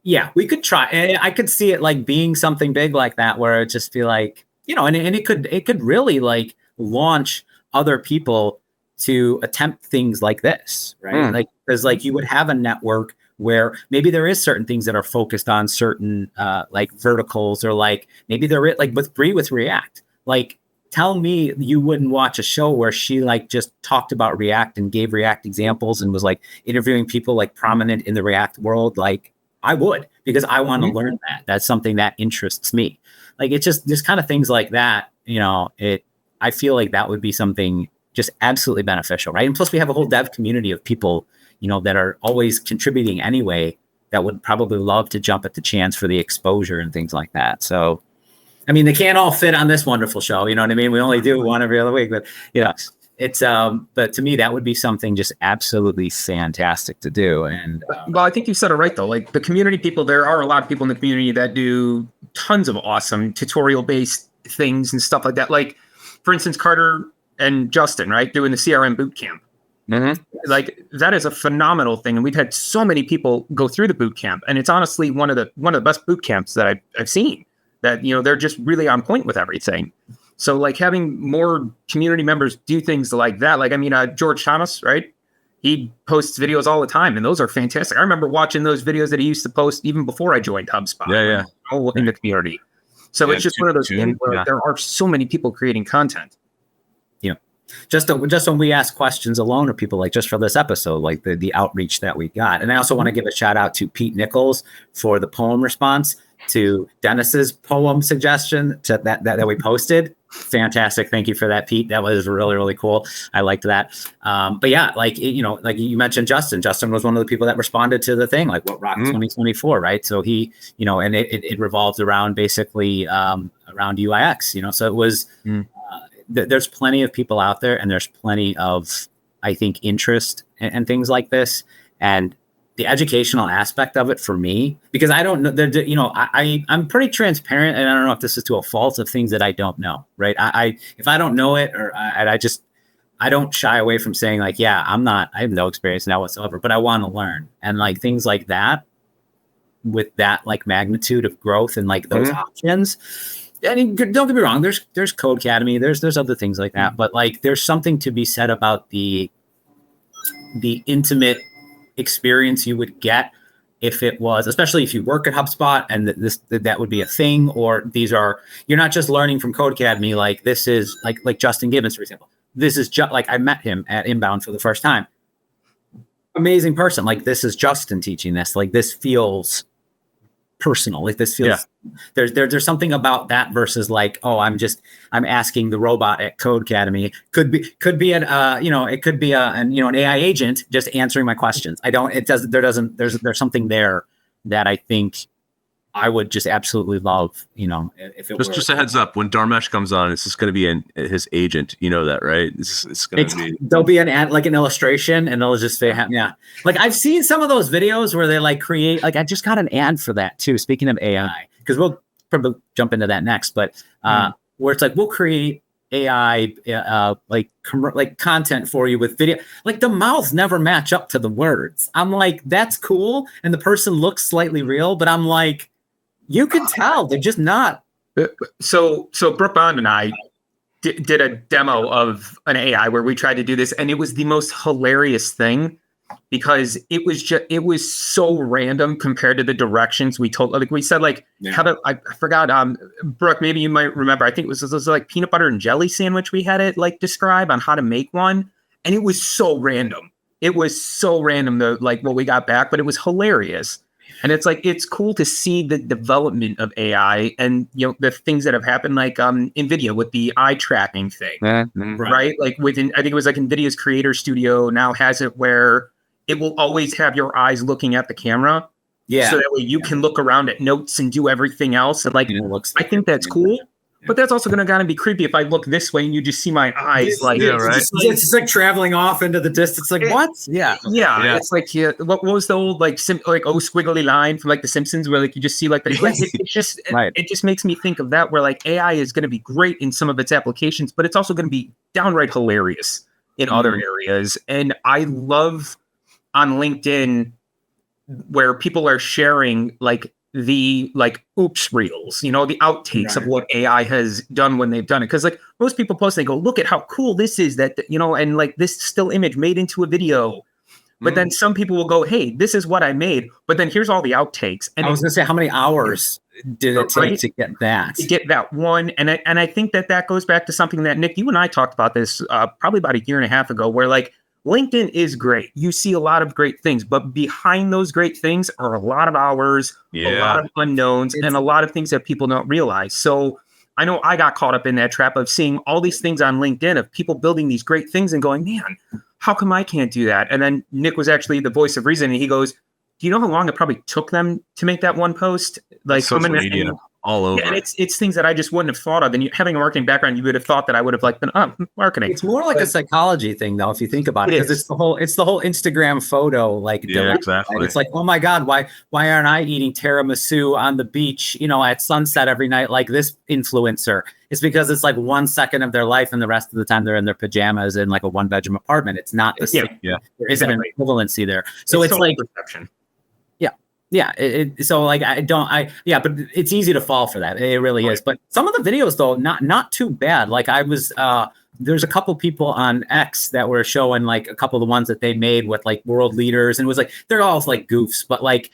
[SPEAKER 2] yeah, we could try. And I could see it like being something big like that, where it just be like, you know, and it could really like launch other people to attempt things like this, right? Like, because like you would have a network where maybe there is certain things that are focused on certain like verticals, or like maybe they're like with React, like tell me you wouldn't watch a show where she like just talked about React and gave React examples and was like interviewing people like prominent in the React world. Like I would, because I want to learn that. That's something that interests me. Like it's just kind of things like that. You know, I feel like that would be something just absolutely beneficial, right? And plus we have a whole dev community of people, you know, that are always contributing anyway, that would probably love to jump at the chance for the exposure and things like that. So, I mean, they can't all fit on this wonderful show. You know what I mean? We only do one every other week, but you know, it's, but to me, that would be something just absolutely fantastic to do. And
[SPEAKER 3] well, I think you said it right though. Like the community people, there are a lot of people in the community that do tons of awesome tutorial based things and stuff like that. Like for instance, Carter and Justin, right? Doing the CRM boot camp. Like that is a phenomenal thing. And we've had so many people go through the boot camp, and it's honestly one of the best boot camps that I've seen, that, you know, they're just really on point with everything. So like having more community members do things like that. Like, I mean, George Thomas, right? He posts videos all the time, and those are fantastic. I remember watching those videos that he used to post even before I joined HubSpot.
[SPEAKER 4] Yeah.
[SPEAKER 3] In the community. So it's just one of those things where there are so many people creating content.
[SPEAKER 2] Just when we ask questions alone, or people like just for this episode, like the outreach that we got. And I also want to give a shout out to Pete Nichols for the poem response to Dennis's poem suggestion that we posted. Fantastic. Thank you for that, Pete. That was really, really cool. I liked that. But yeah, like, you know, like you mentioned, Justin was one of the people that responded to the thing, like what rock 2024, right? So he, you know, and it revolves around basically around UIX, you know, so it was, there's plenty of people out there, and there's plenty of, I think, interest and things like this. And the educational aspect of it for me, because I don't know, you know, I'm pretty transparent, and I don't know if this is to a fault of things that I don't know, right? If I don't know it, or I don't shy away from saying like, yeah, I have no experience now whatsoever, but I want to learn. And like things like that, with that like magnitude of growth and like those options. I mean, don't get me wrong. There's Code Academy. There's other things like that, but like there's something to be said about the intimate experience you would get if it was, especially if you work at HubSpot, and that would be a thing. Or you're not just learning from Code Academy. Like this is like Justin Gibbons, for example. This is just like I met him at Inbound for the first time. Amazing person. Like this is Justin teaching this. Like this feels personal. Like this feels there's something about that versus like, oh, I'm asking the robot at Code Academy. Could be an it could be an AI agent just answering my questions. There's something there that I think I would just absolutely love, you know, if it
[SPEAKER 4] just a heads up, when Dharmesh comes on, it's just going to be his agent. You know that, right? It's going to be,
[SPEAKER 2] there'll be an illustration, and they'll just say, yeah. Like I've seen some of those videos where they like create, like I just got an ad for that too. Speaking of AI, because we'll probably jump into that next, but where it's like, we'll create AI, like content for you with video, like the mouths never match up to the words. I'm like, that's cool. And the person looks slightly real, but I'm like, you can tell they're just not.
[SPEAKER 3] So Brooke Bond and I did a demo of an AI where we tried to do this, and it was the most hilarious thing, because it was so random compared to the directions we told. Like we said, like I forgot. Brooke, maybe you might remember. I think it was like peanut butter and jelly sandwich. We had it like describe on how to make one, and it was so random. It was so random, like what we got back, but it was hilarious. And it's like, it's cool to see the development of AI and, you know, the things that have happened, like NVIDIA with the eye tracking thing, right? Like I think it was like NVIDIA's Creator Studio now has it where it will always have your eyes looking at the camera. Yeah. So that way you can look around at notes and do everything else. And like, I think that's cool. But that's also going to kind of be creepy if I look this way and you just see my eyes, like,
[SPEAKER 2] right? It's just like traveling off into the distance. Like, what? Yeah.
[SPEAKER 3] It's like, what was the old like squiggly line from like The Simpsons, where like you just see like it just makes me think of that, where like AI is going to be great in some of its applications, but it's also going to be downright hilarious in other areas. And I love on LinkedIn where people are sharing like the like oops reels, you know, the outtakes of what AI has done when they've done it. Because like most people post, they go, look at how cool this is, that, you know, and like this still image made into a video. But then some people will go, hey, this is what I made, but then here's all the outtakes. And
[SPEAKER 2] I was gonna say, how many hours did it take to get that?
[SPEAKER 3] To get that one. And I think that goes back to something that, Nick, you and I talked about this probably about a year and a half ago, where like LinkedIn is great. You see a lot of great things, but behind those great things are a lot of hours, a lot of unknowns, and a lot of things that people don't realize. So I know I got caught up in that trap of seeing all these things on LinkedIn of people building these great things and going, man, how come I can't do that? And then Nick was actually the voice of reason. And he goes, do you know how long it probably took them to make that one post? Like
[SPEAKER 4] social media all over.
[SPEAKER 3] Yeah, and it's things that I just wouldn't have thought of. And having a marketing background, you would have thought that I would have like been marketing.
[SPEAKER 2] It's more like a psychology thing, though, if you think about it, because it's the whole Instagram photo
[SPEAKER 4] exactly.
[SPEAKER 2] Right? It's like, oh my God, why aren't I eating tiramisu on the beach, at sunset every night like this influencer? It's because it's like 1 second of their life, and the rest of the time they're in their pajamas in like a 1-bedroom apartment. It's not the same.
[SPEAKER 3] Yeah.
[SPEAKER 2] There isn't an equivalency there. So it's like
[SPEAKER 3] perception.
[SPEAKER 2] Yeah. But it's easy to fall for that. It really is. But some of the videos, though, not too bad. Like I was, there's a couple people on X that were showing like a couple of the ones that they made with like world leaders, and it was like they're all like goofs, but like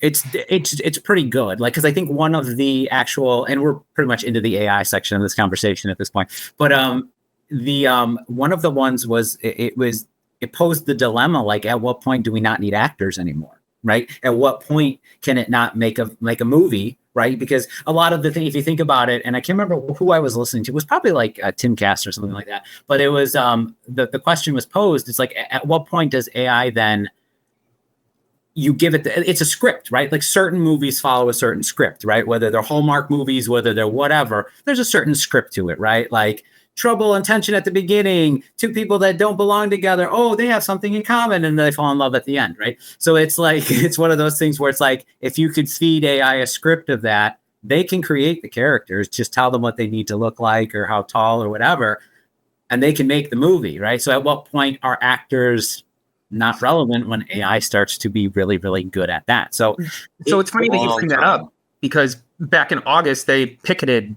[SPEAKER 2] it's pretty good. Like, because I think one of the actual, and we're pretty much into the AI section of this conversation at this point, but one of the ones was it posed the dilemma, like at what point do we not need actors anymore? Right? At what point can it not make a movie? Right? Because a lot of the thing, if you think about it, and I can't remember who I was listening to, it was probably like Tim Cass or something like that. But it was the question was posed. It's like, at what point does AI then you give it? It's a script, right? Like certain movies follow a certain script, right? Whether they're Hallmark movies, whether they're whatever, there's a certain script to it, right? Like trouble and tension at the beginning, two people that don't belong together. Oh, they have something in common, and they fall in love at the end, right? So it's like, it's one of those things where it's like, if you could feed AI a script of that, they can create the characters, just tell them what they need to look like or how tall or whatever, and they can make the movie, right? So at what point are actors not relevant when AI starts to be really, really good at that? So
[SPEAKER 3] it's funny that you bring that up, because back in August, they picketed,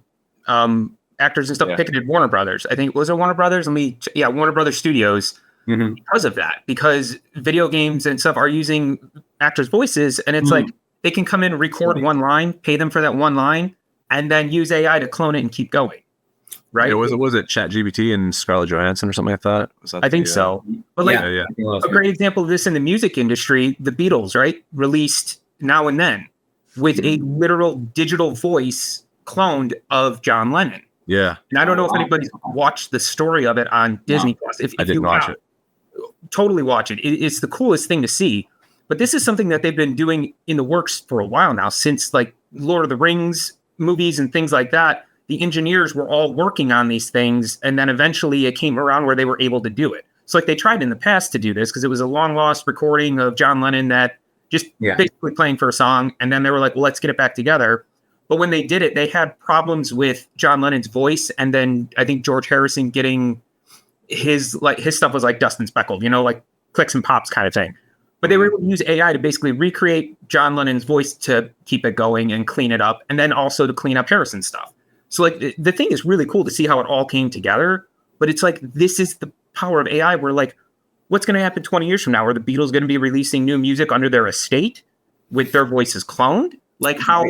[SPEAKER 3] actors and stuff picketed Warner Brothers. I think, was it Warner Brothers? Warner Brothers Studios, because of that, because video games and stuff are using actors' voices, and it's like they can come in and record one line, pay them for that one line, and then use AI to clone it and keep going. Right?
[SPEAKER 4] Yeah, was it ChatGPT and Scarlett Johansson or something like that?
[SPEAKER 3] I think so. But a great example of this in the music industry, the Beatles, right, released Now and Then with a literal digital voice cloned of John Lennon.
[SPEAKER 4] Yeah.
[SPEAKER 3] And I don't know if anybody's watched the story of it on Disney Plus. If
[SPEAKER 4] I didn't watch it.
[SPEAKER 3] Totally watch it. It's the coolest thing to see. But this is something that they've been doing in the works for a while now, since like Lord of the Rings movies and things like that. The engineers were all working on these things, and then eventually it came around where they were able to do it. So like they tried in the past to do this, because it was a long lost recording of John Lennon that just basically playing for a song. And then they were like, well, let's get it back together. But when they did it, they had problems with John Lennon's voice, and then I think George Harrison getting his stuff was like dust and speckled, like clicks and pops kind of thing. But they were able to use AI to basically recreate John Lennon's voice to keep it going and clean it up, and then also to clean up Harrison's stuff. So like the thing is really cool to see how it all came together. But it's like, this is the power of AI. Where like, what's going to happen 20 years from now? Are the Beatles going to be releasing new music under their estate with their voices cloned? Like how,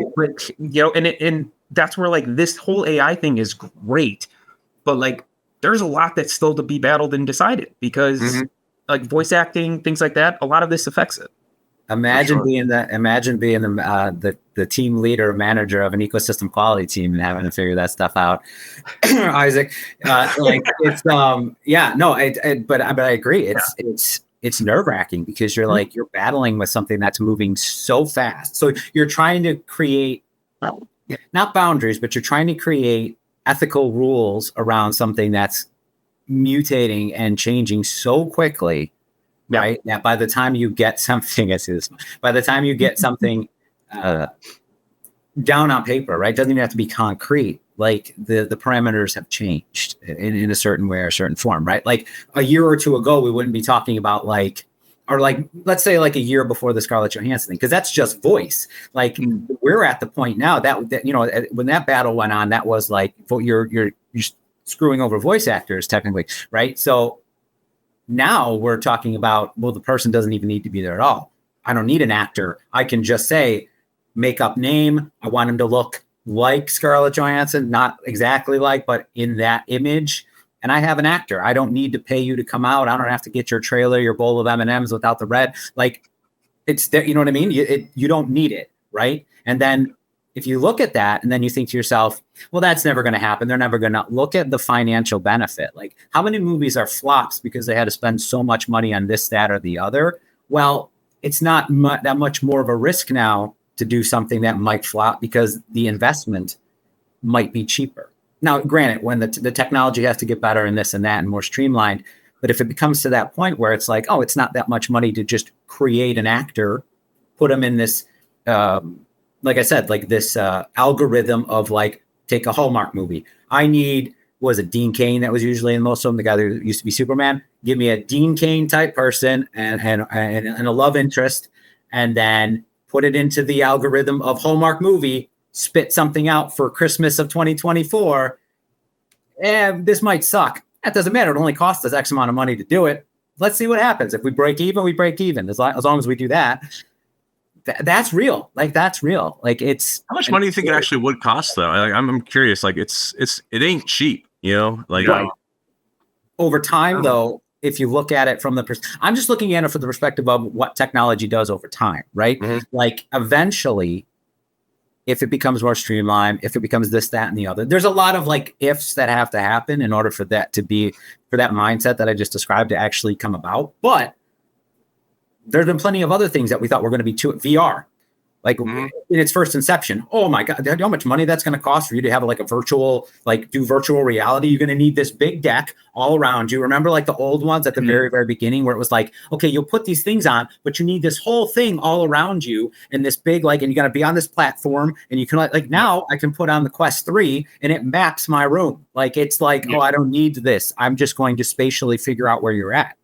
[SPEAKER 3] and that's where like this whole AI thing is great, but like there's a lot that's still to be battled and decided, because like voice acting, things like that, a lot of this affects it.
[SPEAKER 2] Imagine being the team leader, manager of an ecosystem quality team and having to figure that stuff out. Isaac, but I agree. It's nerve-wracking, because you're like, you're battling with something that's moving so fast. So you're trying to create not boundaries, but you're trying to create ethical rules around something that's mutating and changing so quickly, right? That by the time you get something, down on paper, right? Doesn't even have to be concrete. Like the parameters have changed in a certain way or a certain form, right? Like a year or two ago, we wouldn't be talking about let's say like a year before the Scarlett Johansson thing, because that's just voice. Like we're at the point now that when that battle went on, that was like you're screwing over voice actors technically, right? So now we're talking about, well, the person doesn't even need to be there at all. I don't need an actor. I can just say, make-up name. I want him to look like Scarlett Johansson, not exactly like, but in that image. And I have an actor. I don't need to pay you to come out. I don't have to get your trailer, your bowl of M&Ms without the red. Like, it's there. You know what I mean? You don't need it, right? And then if you look at that and then you think to yourself, well, that's never going to happen. They're never going to look at the financial benefit. Like, how many movies are flops because they had to spend so much money on this, that, or the other? Well, it's not that much more of a risk now to do something that might flop because the investment might be cheaper. Now, granted, when the technology has to get better and this and that and more streamlined, but if it becomes to that point where it's like, oh, it's not that much money to just create an actor, put them in this, like I said, like this algorithm of like, take a Hallmark movie. I need, was it Dean Cain that was usually in most of them, the guy that used to be Superman? Give me a Dean Cain type person and a love interest, and then put it into the algorithm of Hallmark movie, spit something out for Christmas of 2024. And this might suck. That doesn't matter. It only costs us X amount of money to do it. Let's see what happens. If we break even, we break even. As long as we do that. That's real. Like, that's real. Like, it's
[SPEAKER 4] how much money do you think it actually would cost though? I'm curious. Like, it ain't cheap, you know, like
[SPEAKER 2] over time though, if you look at it from I'm just looking at it from the perspective of what technology does over time, right? Mm-hmm. Like, eventually, if it becomes more streamlined, if it becomes this, that, and the other, there's a lot of like ifs that have to happen in order for that mindset that I just described to actually come about. But there's been plenty of other things that we thought were going to be too VR, like in its first inception. Oh my God, how much money that's going to cost for you to have like a virtual, like do virtual reality. You're going to need this big deck all around you. Remember like the old ones at the very, very beginning where it was like, okay, you'll put these things on, but you need this whole thing all around you and this big, like, and you got to be on this platform and you can like now I can put on the Quest 3 and it maps my room. Like, it's like, oh, I don't need this. I'm just going to spatially figure out where you're at.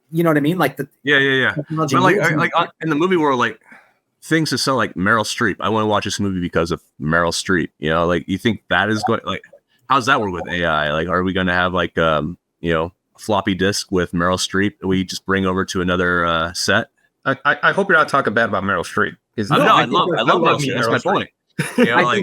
[SPEAKER 2] You know what I mean? Like the
[SPEAKER 4] But like in the movie world, like things that sound like Meryl Streep. I want to watch this movie because of Meryl Streep. You know, like you think that is going like how's that work with AI? Like, are we going to have like a floppy disk with Meryl Streep that we just bring over to another set?
[SPEAKER 3] I hope you're not talking bad about Meryl Streep.
[SPEAKER 4] I love Meryl Streep. That's my point. You know,
[SPEAKER 2] I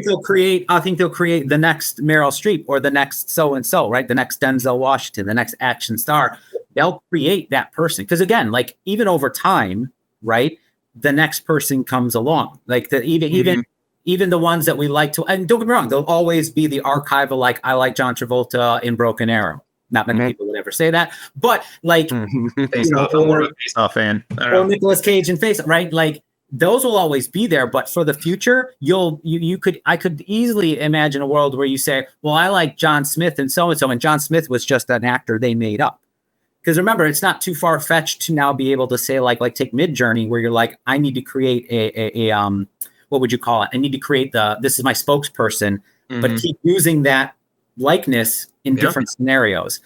[SPEAKER 2] think they'll create the next Meryl Streep or the next so and so, right? The next Denzel Washington, the next action star. They'll create that person because again, like even over time, right? The next person comes along. Like even the ones that we like to, and don't get me wrong, there'll always be the archival. Like I like John Travolta in Broken Arrow. Not many people would ever say that, but like
[SPEAKER 3] Face Off fan,
[SPEAKER 2] or Nicolas Cage in Face, right? Like those will always be there. But for the future, I could easily imagine a world where you say, well, I like John Smith and so, and John Smith was just an actor they made up. Because remember, it's not too far fetched to now be able to say like take Midjourney, where you're like, I need to create a what would you call it? I need to create this is my spokesperson, but keep using that likeness in different scenarios.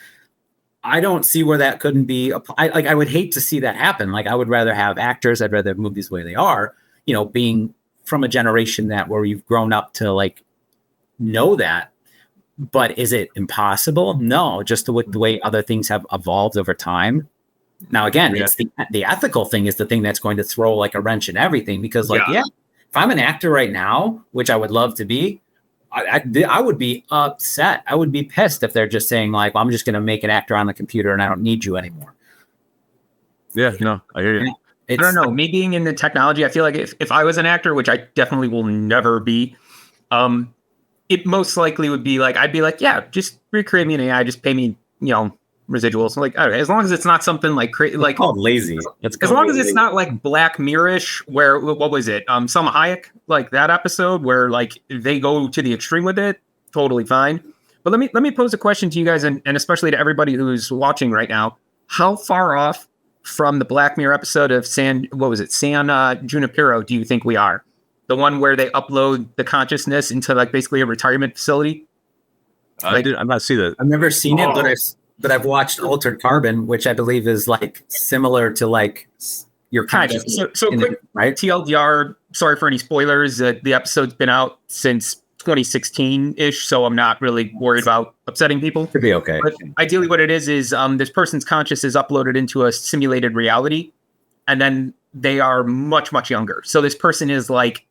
[SPEAKER 2] I don't see where that couldn't be. I would hate to see that happen. Like I would rather have actors. I'd rather have movies the way they are. You know, being from a generation where you've grown up to like know that. But is it impossible? No, just the way other things have evolved over time. Now, again, it's the ethical thing is the thing that's going to throw like a wrench in everything because if I'm an actor right now, which I would love to be, I would be upset. I would be pissed if they're just saying like, well, I'm just going to make an actor on the computer and I don't need you anymore.
[SPEAKER 4] Yeah, no, I hear you.
[SPEAKER 3] I don't know. Me being in the technology, I feel like if I was an actor, which I definitely will never be, it most likely would be like, I'd be like, yeah, just recreate me an AI, just pay me, residuals. Like, all right, as long as it's not something like
[SPEAKER 2] called lazy.
[SPEAKER 3] As long as it's not like Black Mirror-ish, where what was it? Selma Hayek, like that episode where like they go to the extreme with it. Totally fine. But let me pose a question to you guys, and especially to everybody who's watching right now. How far off from the Black Mirror episode of San Junipero do you think we are? The one where they upload the consciousness into like basically a retirement facility.
[SPEAKER 4] I've not seen that.
[SPEAKER 2] I've never seen it, but I've watched Altered Carbon, which I believe is like similar to like your consciousness.
[SPEAKER 3] So quick, right? TLDR. Sorry for any spoilers. The episode's been out since 2016-ish, so I'm not really worried about upsetting people.
[SPEAKER 2] Could be okay.
[SPEAKER 3] But ideally, what it is this person's conscious is uploaded into a simulated reality, and then they are much, much younger. So this person is like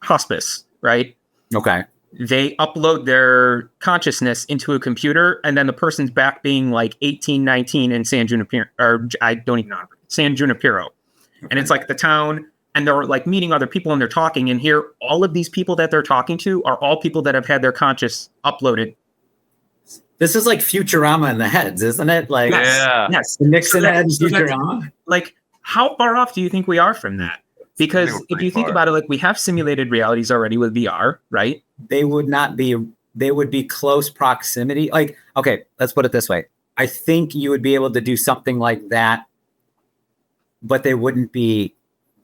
[SPEAKER 3] hospice, right?
[SPEAKER 2] Okay.
[SPEAKER 3] They upload their consciousness into a computer, and then the person's back being like 18, 19 in San Junipero, or I don't even know, San Junipero. And it's like the town, and they're like meeting other people and they're talking. And here, all of these people that they're talking to are all people that have had their conscious uploaded.
[SPEAKER 2] This is like Futurama in the heads, isn't it? Like,
[SPEAKER 3] yes.
[SPEAKER 2] The Nixon heads, Futurama.
[SPEAKER 3] Like, how far off do you think we are from that? Because if you think about it, like we have simulated realities already with VR, right?
[SPEAKER 2] They would be close proximity. Like, okay, let's put it this way. I think you would be able to do something like that, but they wouldn't be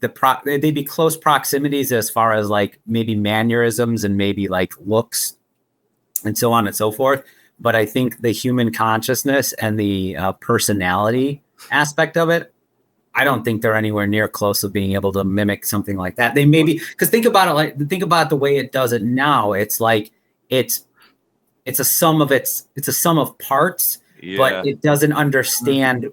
[SPEAKER 2] they'd be close proximities as far as like maybe mannerisms and maybe like looks and so on and so forth. But I think the human consciousness and the personality aspect of it, I don't think they're anywhere near close to being able to mimic something like that. They maybe, because think about the way it does it now. It's like it's a sum of parts, but it doesn't understand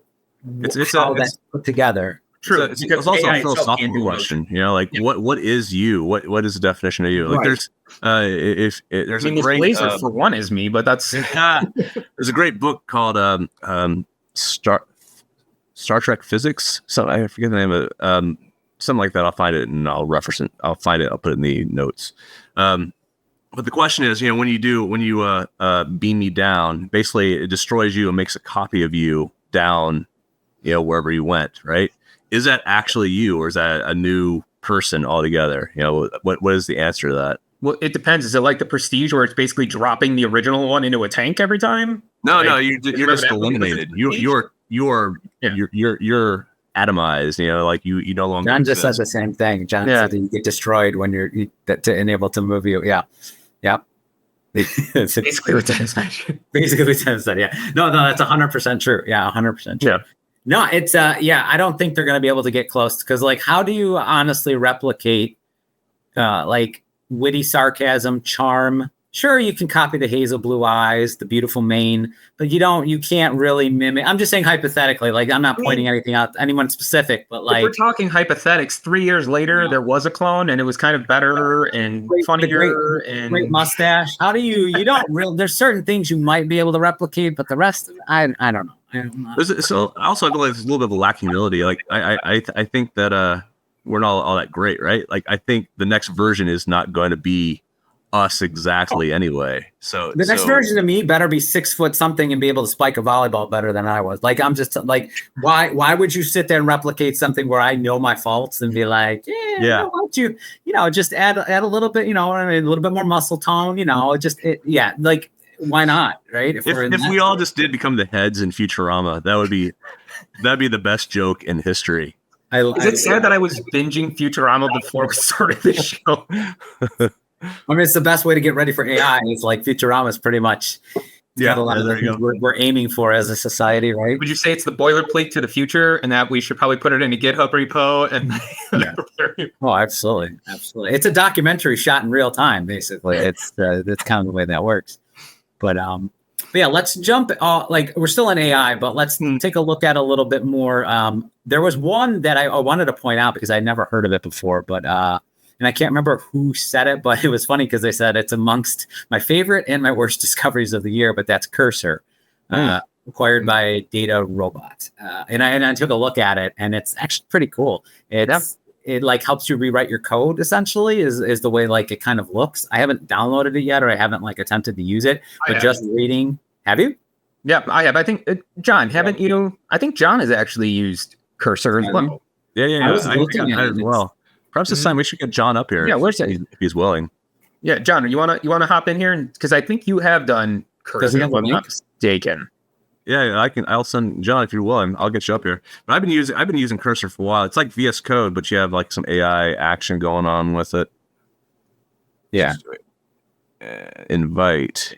[SPEAKER 2] how that's put together.
[SPEAKER 3] True.
[SPEAKER 4] It's also a philosophical question. You know, like what is you? What is the definition of you? Like there's there's a great
[SPEAKER 3] Blazer for one is me, but that's
[SPEAKER 4] there's a great book called Star Trek Physics. So I forget the name of it. Something like that. I'll find it and I'll reference it. I'll find it. I'll put it in the notes. But the question is, you know, when you beam me down, basically it destroys you and makes a copy of you down, you know, wherever you went, right? Is that actually you, or is that a new person altogether? You know, what is the answer to that?
[SPEAKER 3] Well, it depends. Is it like the Prestige, where it's basically dropping the original one into a tank every time?
[SPEAKER 4] No, you're just eliminated. You're atomized. You know, like you no longer.
[SPEAKER 2] John just said the same thing. John said that you get destroyed when to enable to move you. Yeah.
[SPEAKER 3] Basically, what Dennis
[SPEAKER 2] said. Yeah. No, that's 100% true. Yeah, 100% true.
[SPEAKER 3] Yeah.
[SPEAKER 2] No, it's I don't think they're going to be able to get close, because like, how do you honestly replicate like witty sarcasm, charm? Sure, you can copy the hazel blue eyes, the beautiful mane, but you can't really mimic. I'm just saying hypothetically, like I'm not pointing anything out, anyone specific, but like,
[SPEAKER 3] if we're talking hypothetics, 3 years later, there was a clone and it was kind of better and funnier and
[SPEAKER 2] great mustache. How do you don't really, there's certain things you might be able to replicate, but the rest, I don't know.
[SPEAKER 4] So also I feel like there's a little bit of a lack of humility. Like I think that we're not all that great, right? Like I think the next version is not going to be us exactly anyway. So
[SPEAKER 2] the next version of me better be 6 foot something and be able to spike a volleyball better than I was. Like I'm just like, why would you sit there and replicate something where I know my faults and be like, why don't you just add a little bit, you know what I mean, a little bit more muscle tone, you know, like why not, right?
[SPEAKER 4] If we all just did become the heads in Futurama, that'd be the best joke in history.
[SPEAKER 3] Is it sad that I was binging Futurama before we started this show?
[SPEAKER 2] I mean, it's the best way to get ready for AI. It's like Futurama is pretty much a lot of the things we're aiming for as a society, right?
[SPEAKER 3] Would you say it's the boilerplate to the future, and that we should probably put it in a GitHub repo? And
[SPEAKER 2] Oh, absolutely. It's a documentary shot in real time, basically. It's that's kind of the way that works. But yeah, let's jump. Like we're still in AI, but let's take a look at a little bit more. There was one that I wanted to point out because I never heard of it before, but and I can't remember who said it, but it was funny because they said it's amongst my favorite and my worst discoveries of the year. But that's Cursor, acquired by Data Robot, and I took a look at it, and it's actually pretty cool. It like helps you rewrite your code, essentially, is the way like it kind of looks. I haven't downloaded it yet, or I haven't like attempted to use it, but just reading. Have you?
[SPEAKER 3] Yeah, I have. I think John, haven't you? I think John has actually used Cursor as well.
[SPEAKER 4] Yeah. I was looking at it as well. Perhaps this time we should get John up here.
[SPEAKER 3] Yeah, where's that?
[SPEAKER 4] If he's willing.
[SPEAKER 3] Yeah, John, you wanna hop in here, because I think you have done Cursor, if I'm not mistaken.
[SPEAKER 4] Yeah, I'll send John if you're willing. I'll get you up here. But I've been using Cursor for a while. It's like VS Code, but you have like some AI action going on with it.
[SPEAKER 2] Yeah.
[SPEAKER 4] Invite.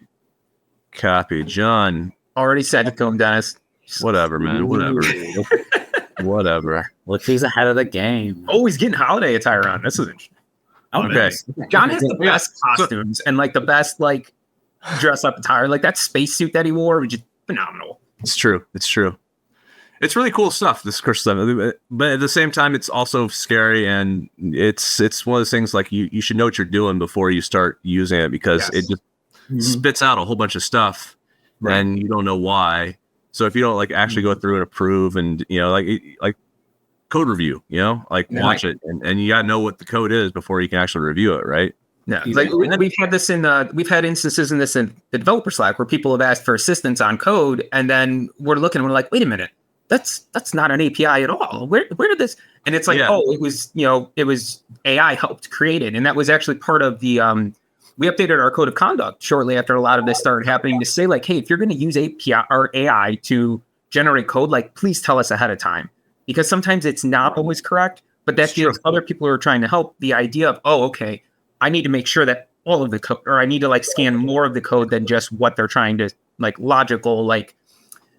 [SPEAKER 4] Copy. John.
[SPEAKER 3] Already said it to him, Dennis.
[SPEAKER 4] Whatever, man. Whatever.
[SPEAKER 2] Look, he's ahead of the game.
[SPEAKER 3] Oh, he's getting holiday attire on. This is interesting.
[SPEAKER 4] Okay.
[SPEAKER 3] Nice. John has the best costumes and like the best like dress up attire. Like that spacesuit that he wore was just phenomenal.
[SPEAKER 4] It's true. It's really cool stuff, this curse stuff, but at the same time, it's also scary, and it's one of those things like you should know what you're doing before you start using it, because it just spits out a whole bunch of stuff, and you don't know why. So if you don't like actually go through and approve, and like code review, watch it, and you gotta know what the code is before you can actually review it, right?
[SPEAKER 3] Yeah, like we've had instances in this in the developer Slack where people have asked for assistance on code, and then we're looking and we're like, wait a minute, that's not an API at all. Where did this? And it's like, it was AI helped create it, and that was actually part of the we updated our code of conduct shortly after a lot of this started happening to say like, hey, if you're going to use API or AI to generate code, like please tell us ahead of time, because sometimes it's not always correct, but that gives other people who are trying to help the idea of, oh, okay, I need to make sure that all of the code, or I need to like scan more of the code than just what they're trying to like logical, like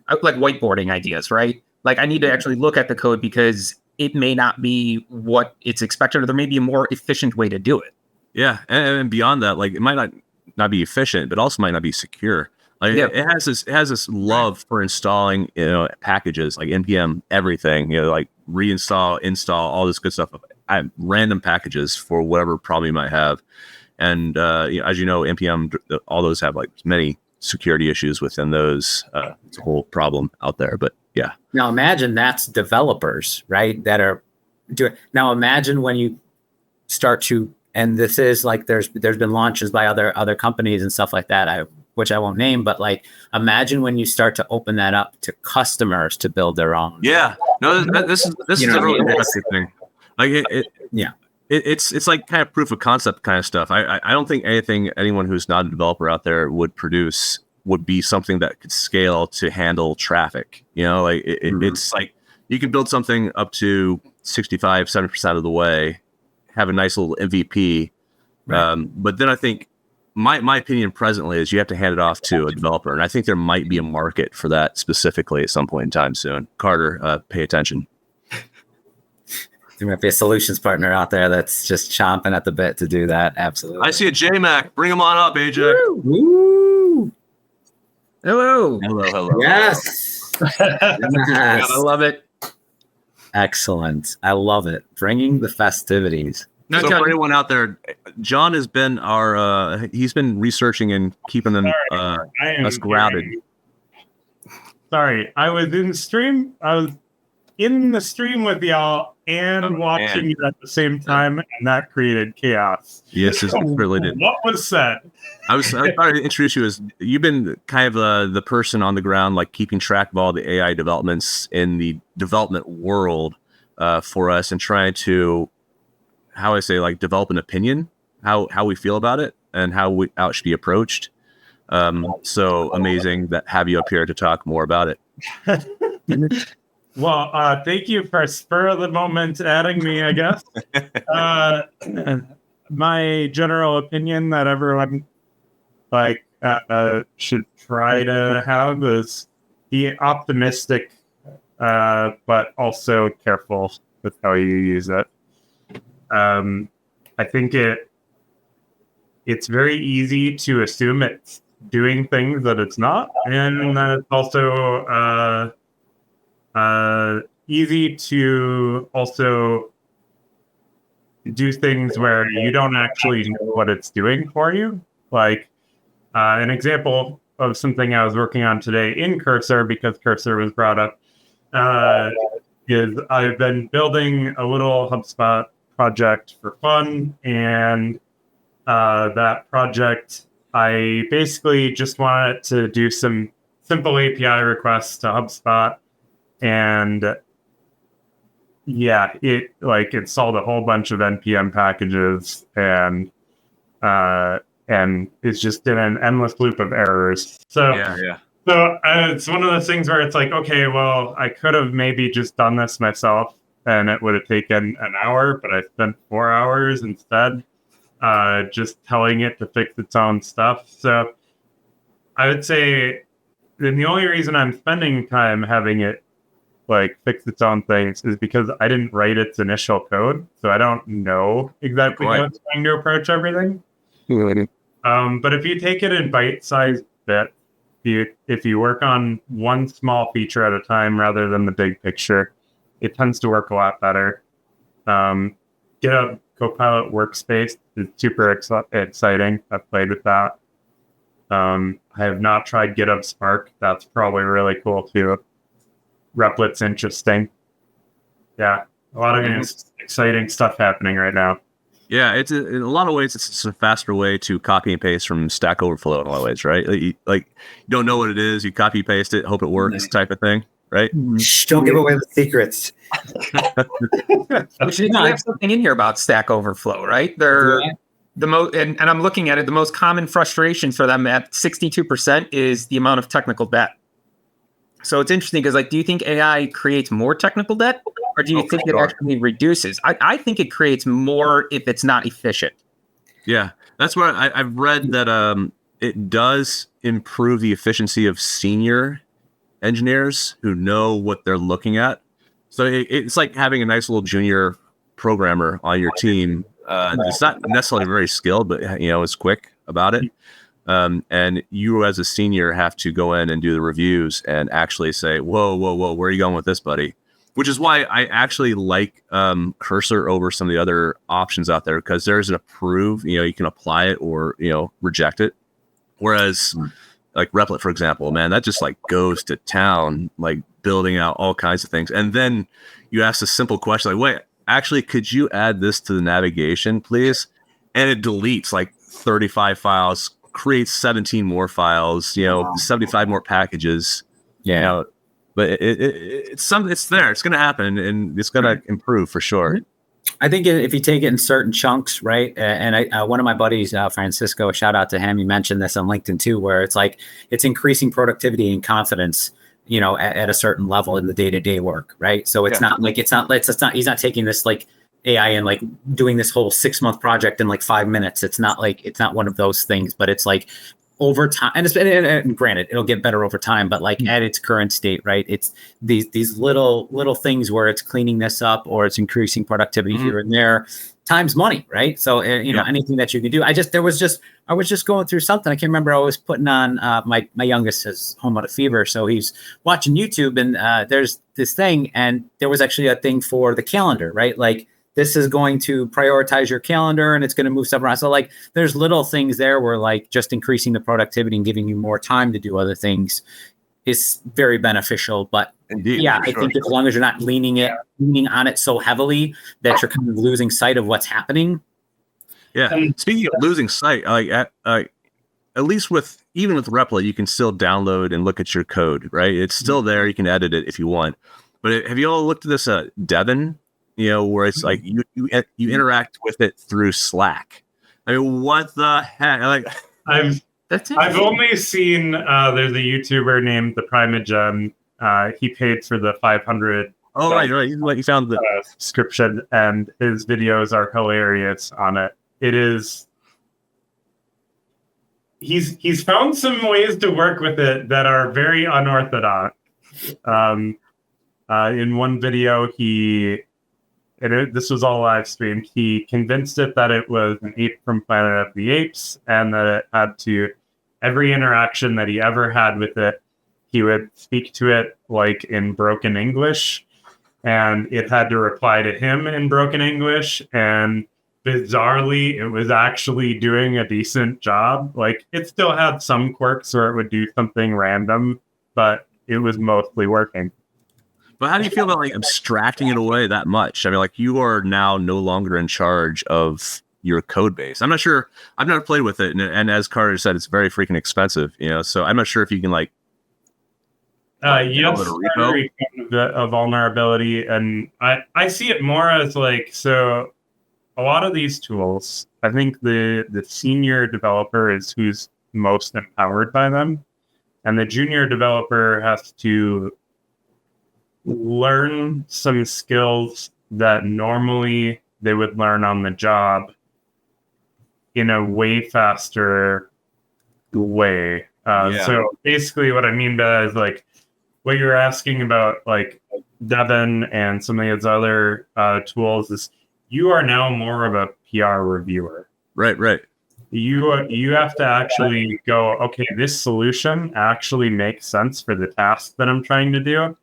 [SPEAKER 3] whiteboarding ideas, right? Like I need to actually look at the code because it may not be what it's expected, or there may be a more efficient way to do it.
[SPEAKER 4] Yeah, and beyond that, like it might not be efficient, but also might not be secure. Like it has this love for installing packages like npm everything, like reinstall, install, all this good stuff. Random packages for whatever problem you might have, and as you know, npm, all those have like many security issues within those. It's a whole problem out there, but yeah.
[SPEAKER 2] Now imagine that's developers, right? That are doing. Now imagine when you start to, and this is like there's been launches by other companies and stuff like that, which I won't name, but like imagine when you start to open that up to customers to build their own.
[SPEAKER 4] Yeah, no, this is a really interesting thing. Like it's like kind of proof of concept kind of stuff. I don't think anyone who's not a developer out there would produce would be something that could scale to handle traffic. It's like you can build something up to 65-70% of the way, have a nice little MVP. Right. But then I think my opinion presently is you have to hand it off to a developer. And I think there might be a market for that specifically at some point in time soon. Carter, pay attention.
[SPEAKER 2] There might be a solutions partner out there that's just chomping at the bit to do that. Absolutely.
[SPEAKER 4] I see a JMac. Bring him on up, AJ.
[SPEAKER 2] Woo!
[SPEAKER 3] Hello.
[SPEAKER 2] Yes.
[SPEAKER 3] Yes. I love it.
[SPEAKER 2] Excellent. I love it. Bringing the festivities.
[SPEAKER 4] So for anyone out there, John has been he's been researching and keeping them us grounded.
[SPEAKER 5] Sorry, I was in the stream with y'all and watching you at the same time, and that created chaos.
[SPEAKER 4] Yes, it really did.
[SPEAKER 5] What was said?
[SPEAKER 4] I thought I'd introduce you as you've been kind of the person on the ground, like keeping track of all the AI developments in the development world for us, and trying to, how I say, like develop an opinion, how we feel about it, and how it should be approached. So amazing that have you up here to talk more about it.
[SPEAKER 5] Well, thank you for spur of the moment adding me, I guess. My general opinion that everyone should try to have is be optimistic, but also careful with how you use it. I think it's very easy to assume it's doing things that it's not, and then it's also easy to also do things where you don't actually know what it's doing for you. Like an example of something I was working on today in Cursor, because Cursor was brought up, is I've been building a little HubSpot project for fun, and that project, I basically just wanted to do some simple API requests to HubSpot. And it installed a whole bunch of npm packages, and it's just in an endless loop of errors. So it's one of those things where it's like, okay, well, I could have maybe just done this myself, and it would have taken an hour, but I spent 4 hours instead, just telling it to fix its own stuff. So I would say, then the only reason I'm spending time having it fix its own things is because I didn't write its initial code, so I don't know exactly how it's going to approach everything. But if you take it in bite-sized bits, if you work on one small feature at a time rather than the big picture, it tends to work a lot better. GitHub Copilot Workspace is super exciting. I've played with that. I have not tried GitHub Spark. That's probably really cool too. Replic's interesting. Yeah, a lot of exciting stuff happening right now.
[SPEAKER 4] Yeah, it's in a lot of ways it's a faster way to copy and paste from Stack Overflow in a lot of ways, right? You don't know what it is, you copy paste it, hope it works, type of thing, right?
[SPEAKER 2] Shh, don't give away the secrets.
[SPEAKER 3] Which I have something in here about Stack Overflow, right? They're the most, and I'm looking at it. The most common frustration for them at 62% is the amount of technical debt. So it's interesting because, do you think AI creates more technical debt, or do you think it actually reduces? I think it creates more if it's not efficient.
[SPEAKER 4] Yeah, that's what I've read, that it does improve the efficiency of senior engineers who know what they're looking at. So it's like having a nice little junior programmer on your team. It's not necessarily very skilled, but is quick about it. And you as a senior have to go in and do the reviews and actually say, whoa, where are you going with this, buddy? Which is why I actually like Cursor over some of the other options out there, because there's an approve, you can apply it or, reject it. Whereas like Replit, for example, man, that just goes to town, building out all kinds of things. And then you ask a simple question wait, actually, could you add this to the navigation, please? And it deletes 35 files, creates 17 more files, 75 more packages. Yeah. But it's there. It's going to happen, and it's going to improve for sure.
[SPEAKER 2] I think if you take it in certain chunks, right? And one of my buddies, Francisco, shout out to him. He mentioned this on LinkedIn too, where it's increasing productivity and confidence, at a certain level in the day-to-day work, right? So it's not he's not taking this AI and doing this whole 6-month project in 5 minutes. It's not one of those things, but it's over time, and granted, it'll get better over time, but at its current state, right? It's these little things where it's cleaning this up or it's increasing productivity here and there, time's money, right? So anything that you can do. I was just going through something. I can't remember. I was putting on my youngest is home out of fever, so he's watching YouTube, and there's this thing, and there was actually a thing for the calendar, right? This is going to prioritize your calendar and it's going to move stuff around. So there's little things there where just increasing the productivity and giving you more time to do other things is very beneficial. But
[SPEAKER 4] indeed,
[SPEAKER 2] I think as long as you're not leaning on it so heavily that you're kind of losing sight of what's happening.
[SPEAKER 4] Yeah. Speaking of losing sight, at least even with Replit, you can still download and look at your code, right? It's still there. You can edit it if you want. But have you all looked at this Devin? Where it's you interact with it through Slack. I mean, what the heck?
[SPEAKER 5] I've only seen there's a YouTuber named The Primogen. He paid for the 500.
[SPEAKER 4] Oh, right. You found the
[SPEAKER 5] subscription, and his videos are hilarious on it. It is. He's found some ways to work with it that are very unorthodox. In one video, this was all live streamed. He convinced it that it was an ape from Planet of the Apes, and that it had every interaction that he ever had with it, he would speak to it in broken English, and it had to reply to him in broken English. And bizarrely, it was actually doing a decent job. It still had some quirks where it would do something random, but it was mostly working.
[SPEAKER 4] But how do you feel about abstracting it away that much? I mean, you are now no longer in charge of your code base. I'm not sure. I've never played with it, and as Carter said, it's very freaking expensive. So I'm not sure if you can
[SPEAKER 5] yes, a vulnerability, and I see it more as so. A lot of these tools, I think the senior developer is who's most empowered by them, and the junior developer has to learn some skills that normally they would learn on the job in a way faster way. So basically what I mean by that is what you're asking about Devin and some of these other tools is you are now more of a PR reviewer.
[SPEAKER 4] Right.
[SPEAKER 5] you have to actually go, okay, this solution actually makes sense for the task that I'm trying to do,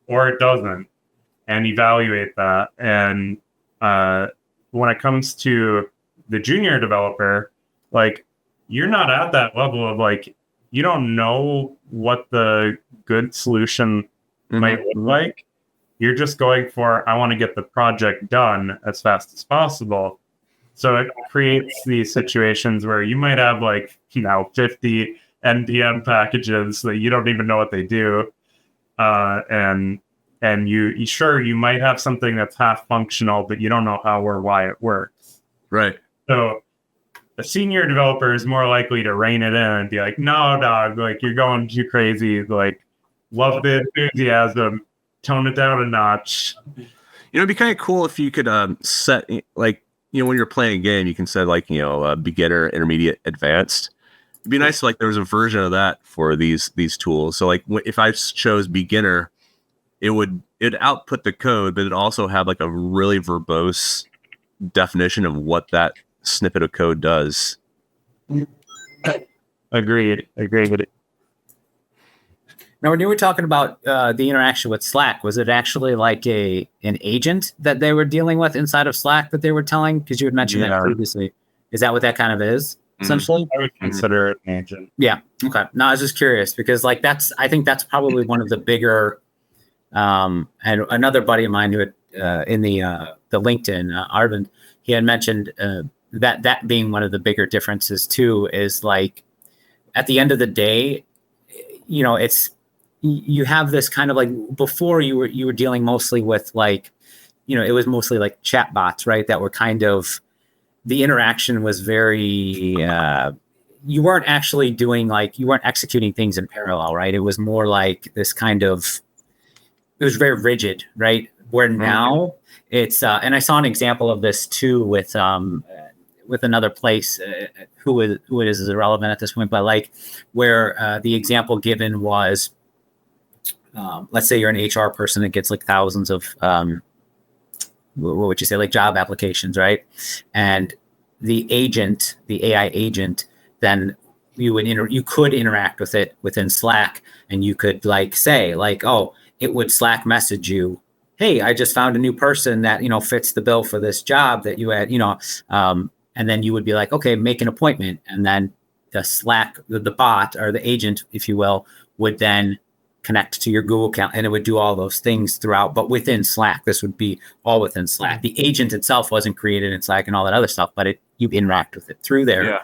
[SPEAKER 5] or it doesn't, and evaluate that. And when it comes to the junior developer, like, you're not at that level of like, you don't know what the good solution might look like. You're just going for, I want to get the project done as fast as possible. So it creates these situations where you might have like, 50 NPM packages that you don't even know what they do. And you might have something that's half functional, but you don't know how or why it works.
[SPEAKER 4] Right.
[SPEAKER 5] So a senior developer is more likely to rein it in and be like, no, dog, like, you're going too crazy. Like, love the enthusiasm, tone it down a notch.
[SPEAKER 4] It'd be kind of cool if you could set, like, when you're playing a game, you can set like, beginner, intermediate, advanced. It'd be nice if like there was a version of that for these tools. So like if I chose beginner, it'd output the code, but it'd also have like a really verbose definition of what that snippet of code does.
[SPEAKER 5] Agreed.
[SPEAKER 2] Now, when you were talking about the interaction with Slack, was it actually like an agent that they were dealing with inside of Slack that they were telling? Because you had mentioned that previously. Is that what that kind of is, essentially?
[SPEAKER 5] I would consider it an agent.
[SPEAKER 2] Yeah. Okay. No, I was just curious because, like, I think that's probably one of the bigger. And another buddy of mine who had in the LinkedIn, Arvind, he had mentioned that being one of the bigger differences too. Is like at the end of the day, it's. You have this kind of like before you were dealing mostly with like, it was mostly like chatbots, right? That were kind of, the interaction was very, you weren't actually doing like, you weren't executing things in parallel, right? It was more like this kind of, it was very rigid, right? Where now it's, and I saw an example of this too with another place, who it is irrelevant at this point, but like where the example given was, let's say you're an HR person that gets like thousands of, what would you say, like job applications, right? And the AI agent, then you could interact with it within Slack, and you could like say like, oh, it would Slack message you, hey, I just found a new person that, fits the bill for this job that you had, and then you would be like, okay, make an appointment. And then the Slack, the bot or the agent, if you will, would then connect to your Google account, and it would do all those things throughout, but within Slack. This would be all within Slack. The agent itself wasn't created in Slack and all that other stuff, but you interact with it through there. Yeah.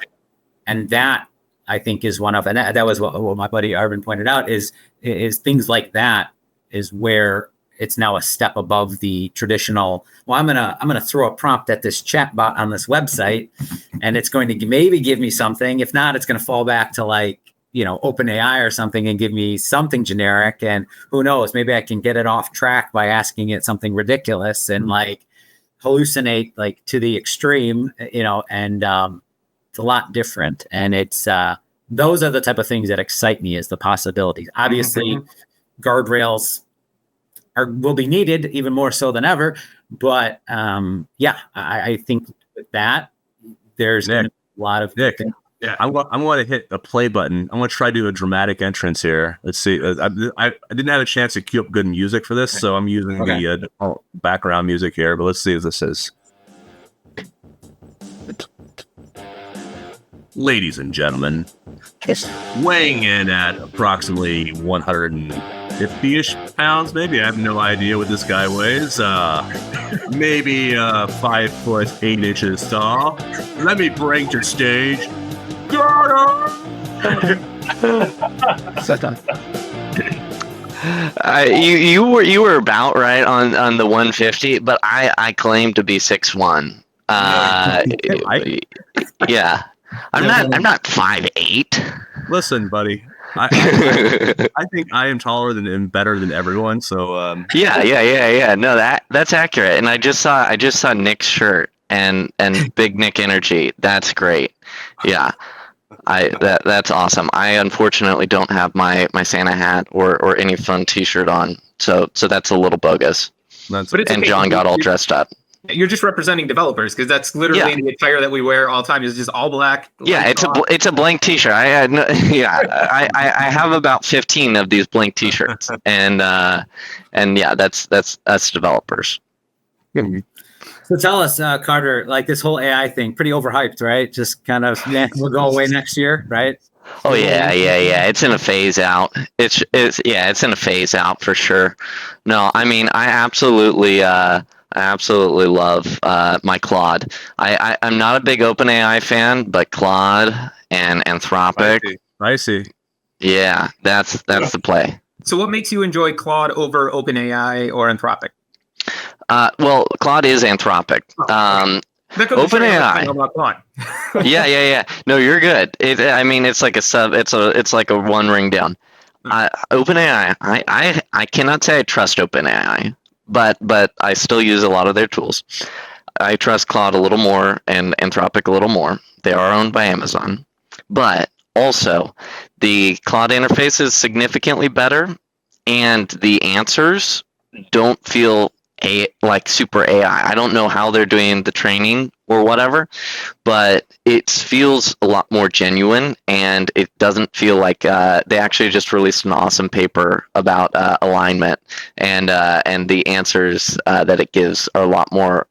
[SPEAKER 2] And that, I think, is one of, and that was what my buddy Arvind pointed out, is things like that is where it's now a step above the traditional, well, I'm gonna throw a prompt at this chatbot on this website, and it's going to maybe give me something. If not, it's going to fall back to like, OpenAI or something and give me something generic. And who knows, maybe I can get it off track by asking it something ridiculous and like hallucinate like to the extreme, and it's a lot different. And it's, those are the type of things that excite me, is the possibilities. Obviously, guardrails will be needed even more so than ever. But I think with that, there's a lot of things.
[SPEAKER 4] Yeah, I'm going to hit the play button. I'm going to try to do a dramatic entrance here. Let's see. I didn't have a chance to queue up good music for this, so I'm using the default background music here. But let's see what this is. Ladies and gentlemen, weighing in at approximately 150-ish pounds, maybe. I have no idea what this guy weighs. Maybe 5 foot 8 inches tall. Let me bring to stage.
[SPEAKER 6] You were about right on the 150, but I claim to be 6'1". Yeah, I'm not 5'8".
[SPEAKER 4] Listen, buddy, I think I am taller than and better than everyone. So
[SPEAKER 6] yeah. No, that's accurate. And I just saw Nick's shirt and Big Nick Energy. That's great. Yeah. That's awesome. I unfortunately don't have my Santa hat or any fun T-shirt on, so that's a little bogus.
[SPEAKER 3] But it's
[SPEAKER 6] and
[SPEAKER 3] okay.
[SPEAKER 6] John got all dressed up.
[SPEAKER 3] You're just representing developers because that's literally the attire that we wear all the time is just all black.
[SPEAKER 6] Yeah, it's a blank T-shirt. I had I have about 15 of these blank T-shirts, and yeah, that's us developers.
[SPEAKER 2] So tell us, Carter, like this whole AI thing, pretty overhyped, right? Just kind of, we'll go away next year, right?
[SPEAKER 6] Oh yeah. It's in a phase out. It's in a phase out for sure. No, I mean I absolutely love my Claude. I'm not a big OpenAI fan, but Claude and Anthropic.
[SPEAKER 4] I see.
[SPEAKER 6] Yeah, that's the play.
[SPEAKER 3] So what makes you enjoy Claude over OpenAI or Anthropic?
[SPEAKER 6] Well, Claude is Anthropic.
[SPEAKER 3] OpenAI.
[SPEAKER 6] Yeah. No, you're good. It's like a sub. It's like a one ring down. OpenAI. I cannot say I trust OpenAI, but I still use a lot of their tools. I trust Claude a little more and Anthropic a little more. They are owned by Amazon, but also the Claude interface is significantly better, and the answers don't feel like super AI. I don't know how they're doing the training or whatever, but it feels a lot more genuine, and it doesn't feel like they actually just released an awesome paper about alignment, and the answers that it gives are a lot more.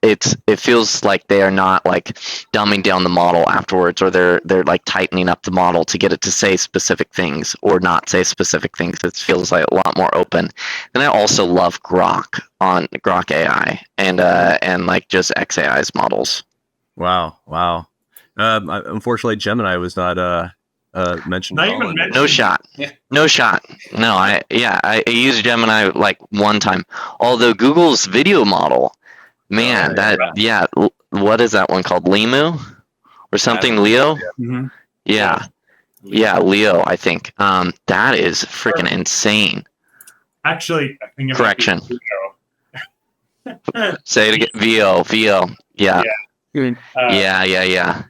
[SPEAKER 6] It feels like they are not like dumbing down the model afterwards, or they're like tightening up the model to get it to say specific things or not say specific things. It feels like a lot more open. And I also love Grok AI and like just XAI's models.
[SPEAKER 4] Wow. Unfortunately, Gemini was not mentioned.
[SPEAKER 5] Not even mentioned.
[SPEAKER 6] No shot.
[SPEAKER 3] Yeah.
[SPEAKER 6] No shot. No, I used Gemini like one time. Although Google's video model, man, what is that one called? Limu or something? Leo?
[SPEAKER 3] Mm-hmm.
[SPEAKER 6] Yeah, Leo, I think. That is freaking insane.
[SPEAKER 5] Actually, I think
[SPEAKER 6] Correction. Say it again. VO. Yeah. Yeah.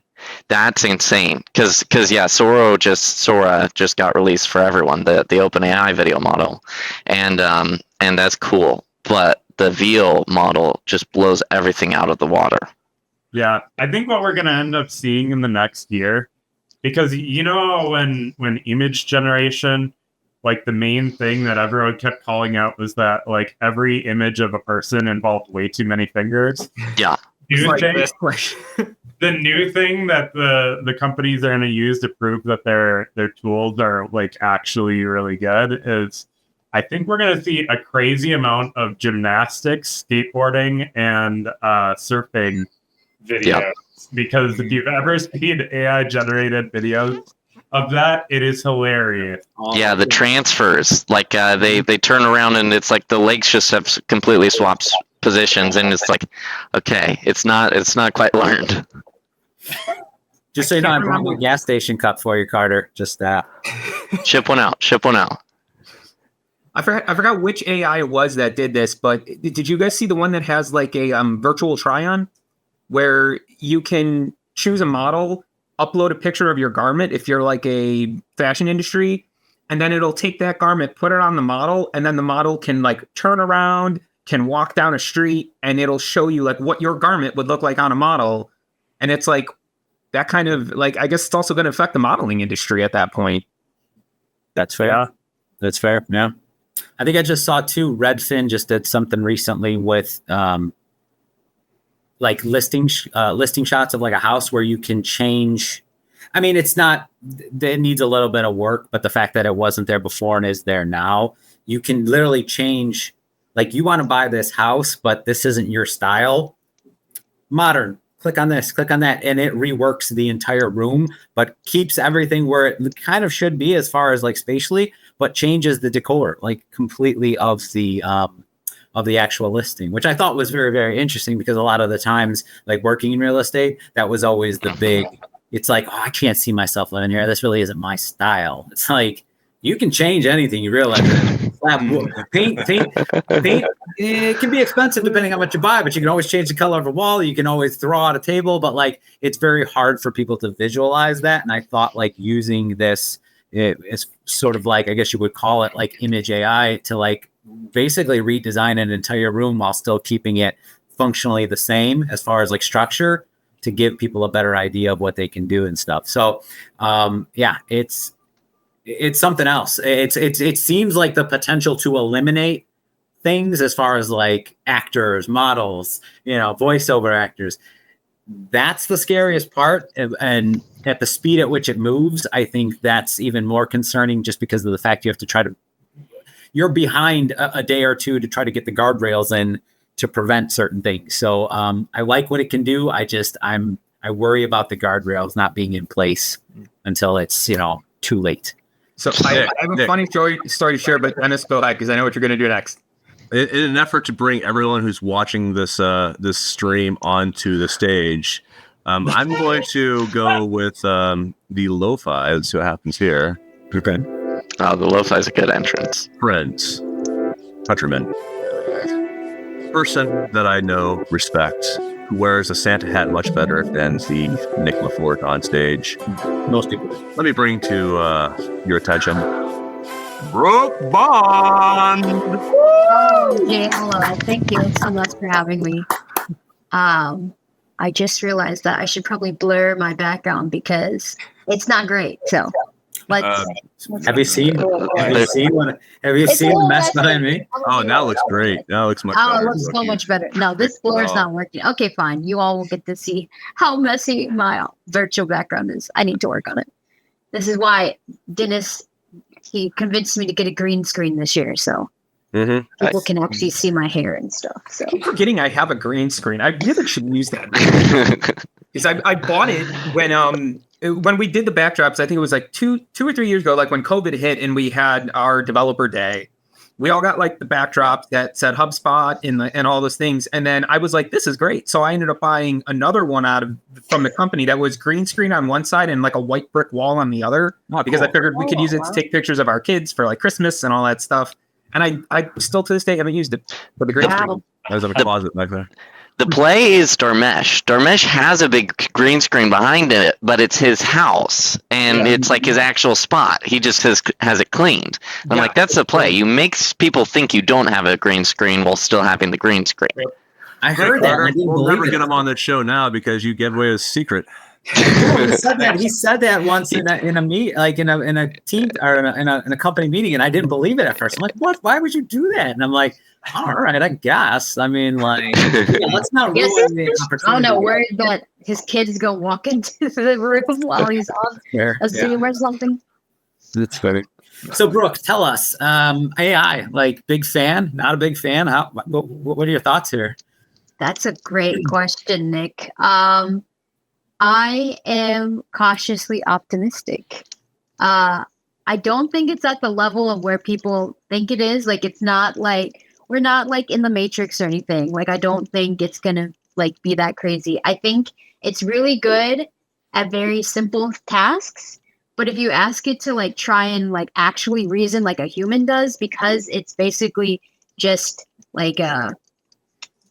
[SPEAKER 6] That's insane. Because Sora just got released for everyone, the OpenAI video model, and that's cool. But the VO model just blows everything out of the water.
[SPEAKER 5] Yeah, I think what we're going to end up seeing in the next year, because when image generation, like the main thing that everyone kept calling out was that like every image of a person involved way too many fingers.
[SPEAKER 6] Yeah.
[SPEAKER 5] The new thing that the companies are going to use to prove that their tools are like actually really good is, I think we're going to see a crazy amount of gymnastics, skateboarding, and surfing videos. Because if you've ever seen AI-generated videos of that, it is hilarious.
[SPEAKER 6] Yeah, the transfers, like they turn around and it's like the legs just have completely swapped positions, and it's like, okay, it's not quite learned.
[SPEAKER 2] Just so you know, I brought a gas station cup for you, Carter. Just that.
[SPEAKER 6] Ship one out.
[SPEAKER 3] I forgot which AI it was that did this, but did you guys see the one that has like a virtual try-on where you can choose a model, upload a picture of your garment if you're like a fashion industry, and then it'll take that garment, put it on the model, and then the model can like turn around, can walk down a street, and it'll show you like what your garment would look like on a model. And it's like that kind of like, I guess it's also going to affect the modeling industry at that point.
[SPEAKER 2] That's fair.
[SPEAKER 5] Yeah.
[SPEAKER 2] That's fair. Yeah. I think I just saw too, Redfin just did something recently with like listing shots of like a house where you can change. I mean, it needs a little bit of work, but the fact that it wasn't there before and is there now, you can literally change, like you want to buy this house, but this isn't your style. Modern, click on this, click on that, and it reworks the entire room, but keeps everything where it kind of should be as far as like spatially, but changes the decor like completely of the actual listing, which I thought was very, very interesting because a lot of the times, like working in real estate, that was always the big, it's like, oh, I can't see myself living here. This really isn't my style. It's like, you can change anything you realize. Paint. It can be expensive depending on what you buy, but you can always change the color of a wall. You can always throw out a table, but like, it's very hard for people to visualize that. And I thought like using this, it's sort of like, I guess you would call it like image AI to like basically redesign an entire room while still keeping it functionally the same as far as like structure to give people a better idea of what they can do and stuff. So it's something else. It seems like the potential to eliminate things as far as like actors, models, voiceover actors. That's the scariest part. And at the speed at which it moves, I think that's even more concerning just because of the fact you have to you're behind a day or two to try to get the guardrails in to prevent certain things. So I like what it can do. I worry about the guardrails not being in place until it's, too late.
[SPEAKER 3] So I have a funny story to share, but Dennis, go ahead because I know what you're going to do next.
[SPEAKER 4] In an effort to bring everyone who's watching this this stream onto the stage, I'm going to go with the lo-fi. Let's see what happens here.
[SPEAKER 3] Okay.
[SPEAKER 6] Oh, the lo-fi is a good entrance.
[SPEAKER 4] Friends, countrymen, person that I know, respect, who wears a Santa hat much better than the Nick LaForte on stage.
[SPEAKER 2] Most people.
[SPEAKER 4] Let me bring to your attention Brooke Bond.
[SPEAKER 7] Hey, hello. Thank you so much for having me. I just realized that I should probably blur my background because it's not great. So let's.
[SPEAKER 2] Have you seen the mess behind me?
[SPEAKER 4] Oh, now it looks great. Now it looks much better.
[SPEAKER 7] Oh, it looks so much better. No, this blur is not working. Okay, fine. You all will get to see how messy my virtual background is. I need to work on it. This is why Dennis, he convinced me to get a green screen this year. So people can actually see my hair and stuff. So
[SPEAKER 3] I keep forgetting I have a green screen. I really should use that because I bought it when we did the backdrops. I think it was like two or 3 years ago, like when COVID hit and we had our developer day. We all got like the backdrops that said HubSpot and all those things. And then I was like, this is great. So I ended up buying another one from the company that was green screen on one side and like a white brick wall on the other, because I figured we could use it to take pictures of our kids for like Christmas and all that stuff. And I still to this day haven't used it for the green screen.
[SPEAKER 4] I was in a closet back there.
[SPEAKER 6] The play is Dharmesh. Dharmesh has a big green screen behind it, but it's his house, and it's like his actual spot. He just has it cleaned. I'm like, that's the play. You make people think you don't have a green screen while still having the green screen.
[SPEAKER 2] I heard that.
[SPEAKER 4] We'll never get him on that show now because you gave away his secret.
[SPEAKER 2] He said that once in a meet, like in a team or in a company meeting, and I didn't believe it at first. I'm like, what? Why would you do that? And I'm like, all right, I guess. I mean, like, let's not ruin the opportunity.
[SPEAKER 7] I don't know, worried that his kids go walk into the room while he's on a Zoom or something.
[SPEAKER 3] That's funny.
[SPEAKER 2] So, Brooke, tell us, AI, like, big fan, not a big fan? What are your thoughts here?
[SPEAKER 7] That's a great question, Nick. I am cautiously optimistic. I don't think it's at the level of where people think it is. Like, it's not like, we're not like in the Matrix or anything. Like, I don't think it's going to like be that crazy. I think it's really good at very simple tasks. But if you ask it to like try and like actually reason like a human does, because it's basically just like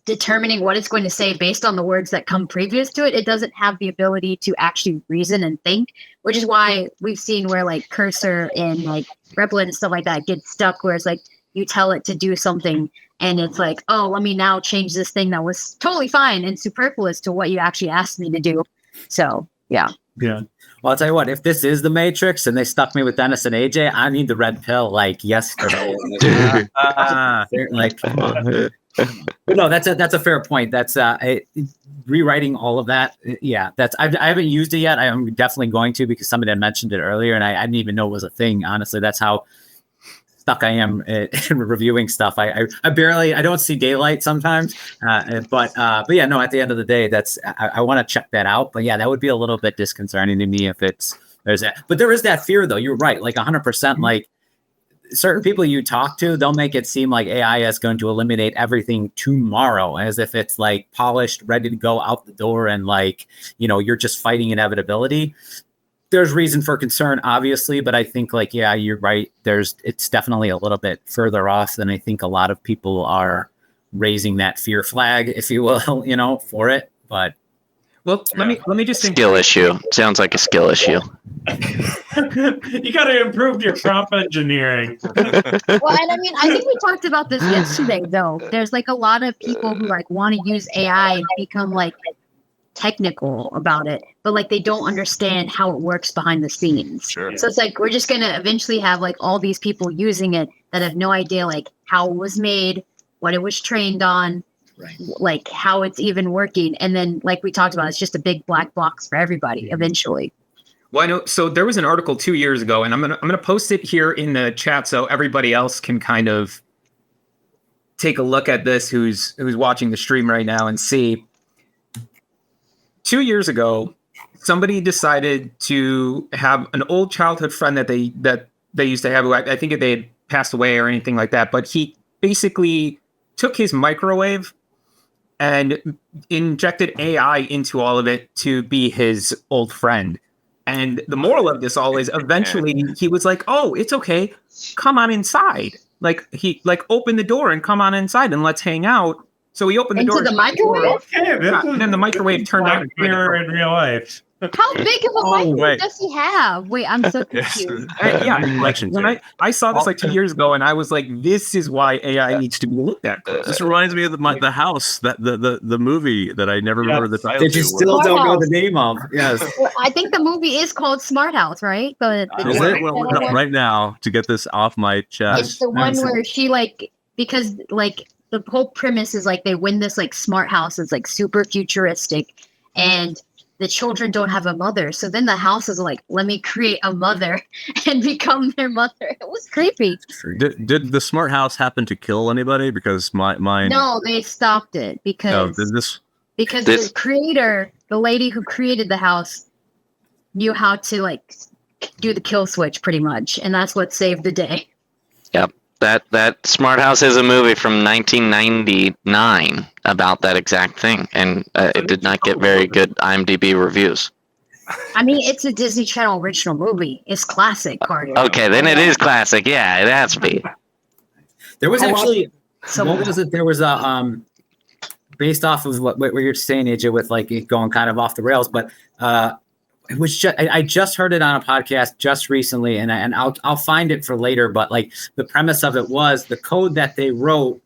[SPEAKER 7] determining what it's going to say based on the words that come previous to it, it doesn't have the ability to actually reason and think, which is why we've seen where like Cursor and like Replit and stuff like that get stuck, where it's like you tell it to do something and it's like, oh, let me now change this thing that was totally fine and superfluous to what you actually asked me to do. So, yeah.
[SPEAKER 2] Yeah. Well, I'll tell you what, if this is the Matrix and they stuck me with Dennis and AJ, I need the red pill like yesterday. Like, but no, that's a fair point. That's rewriting all of that. Yeah, I haven't used it yet. I'm definitely going to, because somebody had mentioned it earlier and I didn't even know it was a thing. Honestly, that's how stuck I am in reviewing stuff. I don't see daylight sometimes, but yeah, no, at the end of the day, I want to check that out. But yeah, that would be a little bit disconcerting to me if there's that. But there is that fear though. You're right, like 100%. Like certain people you talk to, they'll make it seem like AI is going to eliminate everything tomorrow, as if it's like polished, ready to go out the door, and like, you're just fighting inevitability. There's reason for concern, obviously, but I think like, yeah, you're right. It's definitely a little bit further off than I think a lot of people are raising that fear flag, if you will, for it. But
[SPEAKER 3] Well, let me just think.
[SPEAKER 6] Skill issue. Sounds like a skill issue.
[SPEAKER 5] You got to improve your prompt engineering.
[SPEAKER 7] Well, and I mean, I think we talked about this yesterday, though. There's like a lot of people who like want to use AI and become like technical about it, but like they don't understand how it works behind the scenes.
[SPEAKER 4] Sure.
[SPEAKER 7] So it's like we're just gonna eventually have like all these people using it that have no idea like how it was made, what it was trained on, like how it's even working. And then like we talked about, it's just a big black box for everybody eventually.
[SPEAKER 3] Well, I know. So there was an article 2 years ago, and I'm gonna post it here in the chat so everybody else can kind of take a look at this who's watching the stream right now and see. 2 years ago, somebody decided to have an old childhood friend that they used to have. I think they had passed away or anything like that, but he basically took his microwave and injected AI into all of it to be his old friend. And the moral of this all is eventually he was like, "Oh, it's okay. Come on inside." Like he opened the door and come on inside and let's hang out. So he opened the door
[SPEAKER 7] into the microwave.
[SPEAKER 5] Okay,
[SPEAKER 3] and then the microwave turned out
[SPEAKER 5] mirror in real life.
[SPEAKER 7] How big of a microwave
[SPEAKER 4] wait.
[SPEAKER 7] does he have? Wait, I'm so confused.
[SPEAKER 3] Yeah, like when I saw this like 2 years ago, and I was like, "This is why AI needs to be looked at."
[SPEAKER 4] This reminds me of the house, that the movie that I never remember the title.
[SPEAKER 2] That you
[SPEAKER 4] to.
[SPEAKER 2] still don't know the name of. Yes.
[SPEAKER 7] Well, I think the movie is called Smart House, right?
[SPEAKER 4] Is it? Well, look it up right now to get this off my chest.
[SPEAKER 7] It's the one where she like, because like the whole premise is like they win this like smart house. It's like super futuristic, and the children don't have a mother. So then the house is like, let me create a mother and become their mother. It was creepy.
[SPEAKER 4] Did the smart house happen to kill anybody? Because mine.
[SPEAKER 7] No, they stopped it because the creator, the lady who created the house, knew how to like do the kill switch pretty much, and that's what saved the day.
[SPEAKER 6] Yep. That Smart House is a movie from 1999 about that exact thing, and it did not get very good IMDb reviews.
[SPEAKER 7] I mean, it's a Disney Channel original movie. It's classic, Carter.
[SPEAKER 6] Okay, then it is classic. Yeah, it has to be.
[SPEAKER 2] There was actually
[SPEAKER 7] So
[SPEAKER 2] what was it? There was a based off of what you're saying, AJ, with like it going kind of off the rails, but it was just I just heard it on a podcast just recently, and I'll find it for later. But like the premise of it was the code that they wrote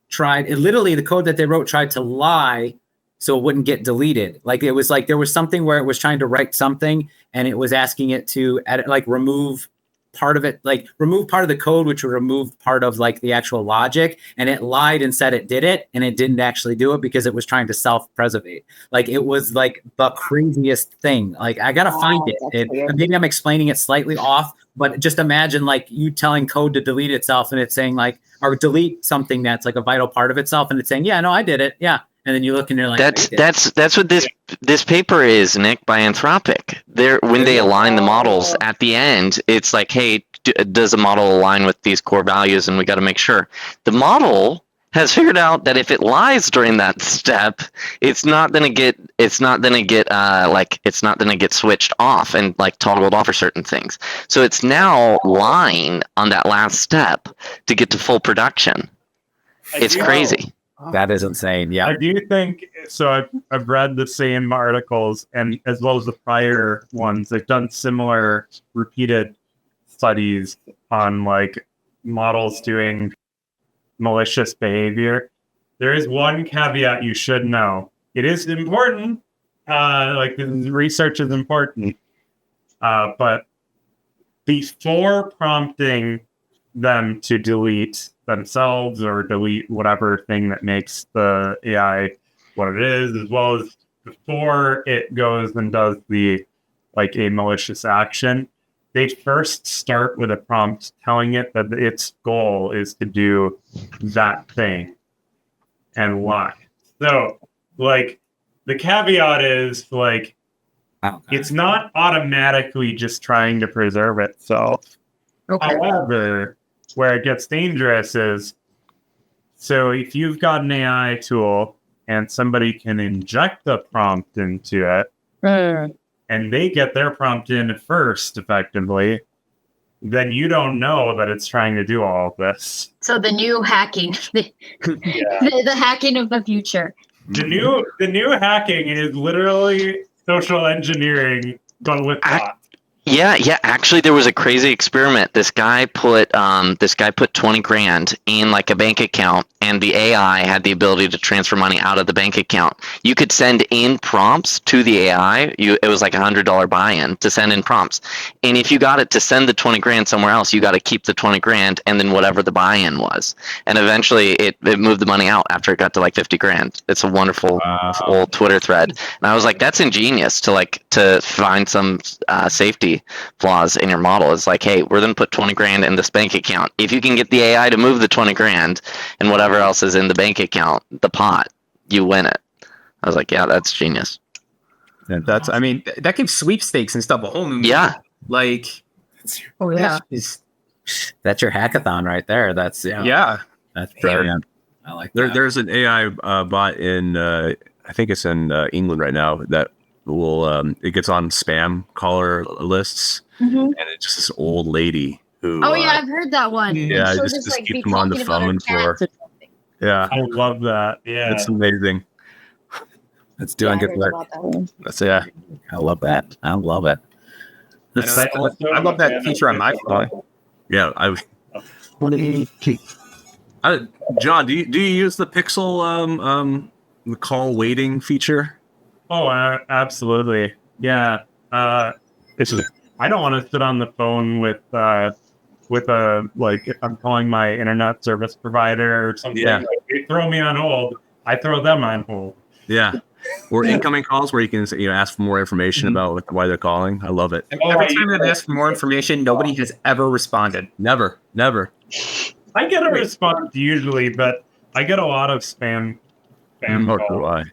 [SPEAKER 2] tried to lie so it wouldn't get deleted. Like it was like there was something where it was trying to write something and it was asking it to edit, like remove part of it, like remove part of the code, which would remove part of like the actual logic, and it lied and said it did it, and it didn't actually do it because it was trying to self-preservate. Like it was like the craziest thing. Like I gotta find it. Maybe I'm explaining it slightly off, but just imagine like you telling code to delete itself and it's saying like, or delete something that's like a vital part of itself, and it's saying, yeah, no, I did it. Yeah. And then you look and you're like,
[SPEAKER 6] that's what this paper is, Nick, by Anthropic. When they align the models at the end, it's like, hey, does the model align with these core values? And we got to make sure the model has figured out that if it lies during that step, it's not going to get switched off and like toggled off for certain things. So it's now lying on that last step to get to full production. It's crazy.
[SPEAKER 2] that is insane. Yeah.
[SPEAKER 5] I do think so. I've read the same articles, and as well as the prior ones, they've done similar repeated studies on like models doing malicious behavior. There is one caveat you should know. It is important. Like the research is important. But before prompting them to delete themselves or delete whatever thing that makes the AI what it is, as well as before it goes and does the like a malicious action, they first start with a prompt telling it that its goal is to do that thing and why. So like the caveat is like it's not automatically just trying to preserve itself.
[SPEAKER 7] Okay.
[SPEAKER 5] However, where it gets dangerous is, so if you've got an AI tool and somebody can inject the prompt into it, and they get their prompt in first effectively, then you don't know that it's trying to do all of this.
[SPEAKER 7] So the new hacking, the hacking of the future.
[SPEAKER 5] The new hacking is literally social engineering, but with bots.
[SPEAKER 6] Yeah. Actually, there was a crazy experiment. This guy put 20 grand in like a bank account, and the AI had the ability to transfer money out of the bank account. You could send in prompts to the AI. It was like $100 buy-in to send in prompts, and if you got it to send the 20 grand somewhere else, you got to keep the 20 grand and then whatever the buy-in was. And eventually, it moved the money out after it got to like 50 grand. It's a wonderful old Twitter thread, and I was like, that's ingenious to find some safety flaws in your model. It's like, hey, we're going to put 20 grand in this bank account. If you can get the AI to move the 20 grand and whatever else is in the bank account, the pot, you win it. I was like, yeah, that's genius.
[SPEAKER 3] And that gives sweepstakes and stuff a whole new
[SPEAKER 6] Yeah.
[SPEAKER 3] Like,
[SPEAKER 2] That's your hackathon right there. That's that's brilliant. I like that.
[SPEAKER 4] There's an AI bot in I think it's in England right now that will it gets on spam caller lists, and it's just this old lady who
[SPEAKER 7] I've heard that one.
[SPEAKER 4] yeah,
[SPEAKER 7] She'll
[SPEAKER 4] just
[SPEAKER 7] like,
[SPEAKER 4] keep
[SPEAKER 7] be
[SPEAKER 4] them on the
[SPEAKER 7] talking about her
[SPEAKER 4] phone for
[SPEAKER 7] cats or something.
[SPEAKER 4] yeah,
[SPEAKER 5] I love that. Yeah.
[SPEAKER 4] it's amazing.
[SPEAKER 2] It's doing
[SPEAKER 7] Yeah, I
[SPEAKER 2] good
[SPEAKER 7] heard
[SPEAKER 2] work.
[SPEAKER 7] about that one.
[SPEAKER 4] That's
[SPEAKER 2] I love that. I love it.
[SPEAKER 3] I love that feature on my phone.
[SPEAKER 4] yeah. John, do you use the Pixel the call waiting feature?
[SPEAKER 5] Oh, absolutely. Yeah. It's just, I don't want to sit on the phone with a like if I'm calling my internet service provider or something.
[SPEAKER 4] Yeah.
[SPEAKER 5] Like, they throw me on hold. I throw them on hold.
[SPEAKER 4] Yeah. Or incoming calls where you can ask for more information about why they're calling. I love it.
[SPEAKER 3] Every time I've asked for more information, nobody has ever responded.
[SPEAKER 4] Never.
[SPEAKER 5] I get a response usually, but I get a lot of spam
[SPEAKER 4] Oh,
[SPEAKER 5] calls.
[SPEAKER 4] do I?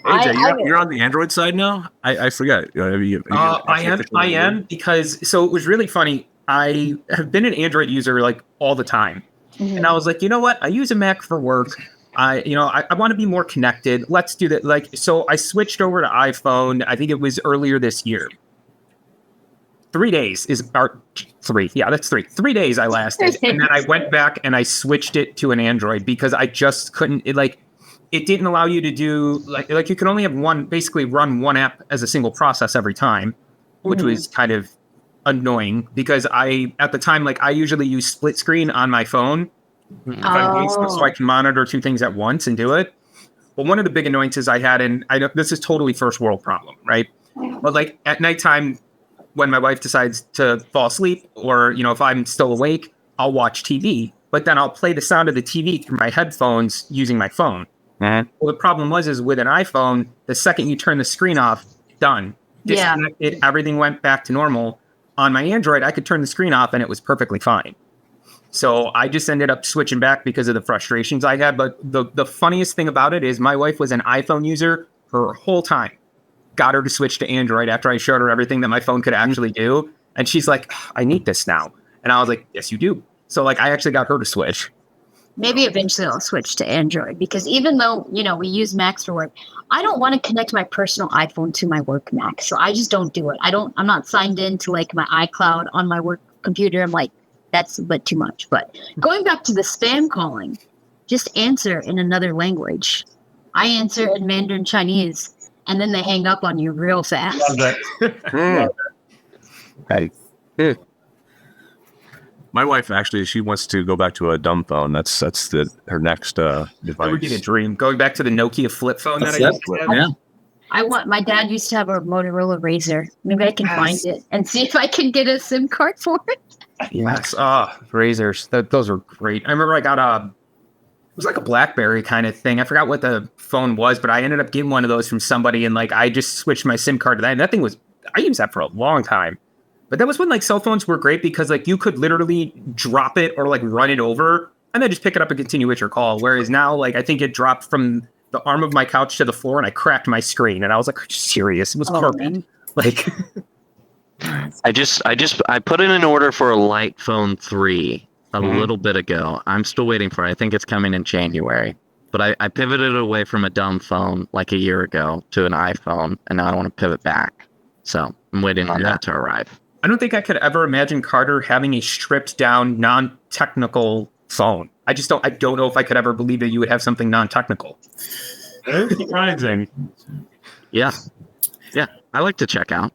[SPEAKER 4] AJ, you're on the Android side now? I forget.
[SPEAKER 3] I am because it was really funny. I have been an Android user like all the time. And I was like, you know what? I use a Mac for work. I want to be more connected. Let's do that. Like, so I switched over to iPhone. I think it was earlier this year. 3 days is about 3. Yeah, that's 3. 3 days I lasted. And then I went back and I switched it to an Android because I just couldn't, it didn't allow you to do like you could only have basically run one app as a single process every time, which was kind of annoying because at the time, I usually use split screen on my phone. So I can monitor 2 things at once and do it. But one of the big annoyances I had, and I know this is totally first world problem, right? But at nighttime, when my wife decides to fall asleep, or if I'm still awake, I'll watch TV. But then I'll play the sound of the TV through my headphones using my phone. Well, the problem is with an iPhone, the second you turn the screen off, done. Disconnected, everything went back to normal. On my Android, I could turn the screen off and it was perfectly fine. So I just ended up switching back because of the frustrations I had. But the funniest thing about it is my wife was an iPhone user her whole time. Got her to switch to Android after I showed her everything that my phone could actually do. And she's like, I need this now. And I was like, yes, you do. So I actually got her to switch.
[SPEAKER 7] Maybe eventually I'll switch to Android because even though, we use Macs for work, I don't want to connect my personal iPhone to my work Mac. So I just don't do it. I'm not signed into my iCloud on my work computer. I'm like, that's a bit too much. But going back to the spam calling, just answer in another language. I answer in Mandarin Chinese and then they hang up on you real fast.
[SPEAKER 5] Love that.
[SPEAKER 2] Hey.
[SPEAKER 4] My wife actually, she wants to go back to a dumb phone. That's her next device.
[SPEAKER 3] That would be a dream. Going back to the Nokia flip phone that I used to have.
[SPEAKER 2] Yeah.
[SPEAKER 7] My dad used to have a Motorola Razr. Maybe I can find it and see if I can get a SIM card for it.
[SPEAKER 3] Yes. Razors. Those were great. I remember I got it was like a BlackBerry kind of thing. I forgot what the phone was, but I ended up getting one of those from somebody and I just switched my SIM card to that. And that thing I used that for a long time. But that was when cell phones were great because you could literally drop it or run it over and then just pick it up and continue with your call. Whereas now, I think it dropped from the arm of my couch to the floor and I cracked my screen and I was like, are you serious? It was carpet.
[SPEAKER 6] I put in an order for a Light Phone 3 a little bit ago. I'm still waiting for it. I think it's coming in January. But I pivoted away from a dumb phone a year ago to an iPhone, and now I want to pivot back. So I'm waiting on that to arrive.
[SPEAKER 3] I don't think I could ever imagine Carter having a stripped down, non-technical phone. I don't know if I could ever believe that you would have something non-technical.
[SPEAKER 5] It's surprising.
[SPEAKER 6] Yeah. I like to check out.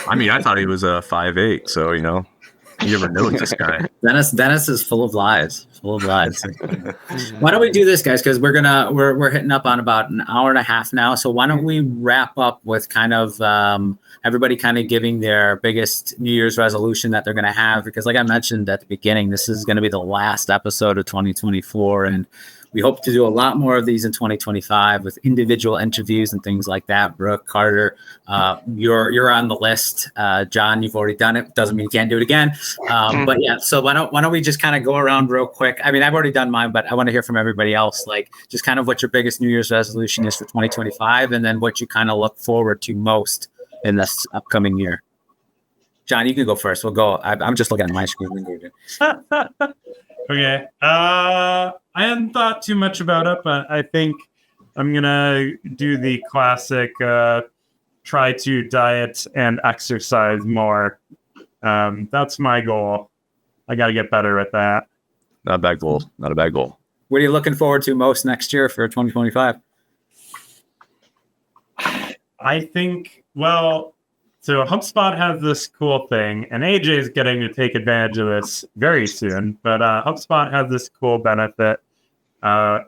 [SPEAKER 4] I mean, I thought he was a 5'8", so you never know with this guy.
[SPEAKER 2] Dennis is full of lies. Full of lies. Why don't we do this, guys? Because we're hitting up on about an hour and a half now. So why don't we wrap up with kind of everybody kind of giving their biggest New Year's resolution that they're going to have? Because like I mentioned at the beginning, this is going to be the last episode of 2024, and we hope to do a lot more of these in 2025 with individual interviews and things like that. Brooke, Carter, you're on the list. John, you've already done it. Doesn't mean you can't do it again. But yeah, so why don't we just kind of go around real quick? I mean, I've already done mine, but I want to hear from everybody else. Like, just kind of what your biggest New Year's resolution is for 2025, and then what you kind of look forward to most in this upcoming year. John, you can go first. We'll go. I'm just looking at my screen.
[SPEAKER 5] Okay. I hadn't thought too much about it, but I think I'm gonna do the classic try to diet and exercise more. That's my goal. I got to get better at that.
[SPEAKER 4] Not a bad goal. Not a bad goal.
[SPEAKER 2] What are you looking forward to most next year for 2025?
[SPEAKER 5] I think, so HubSpot has this cool thing, and AJ is getting to take advantage of this very soon, but HubSpot has this cool benefit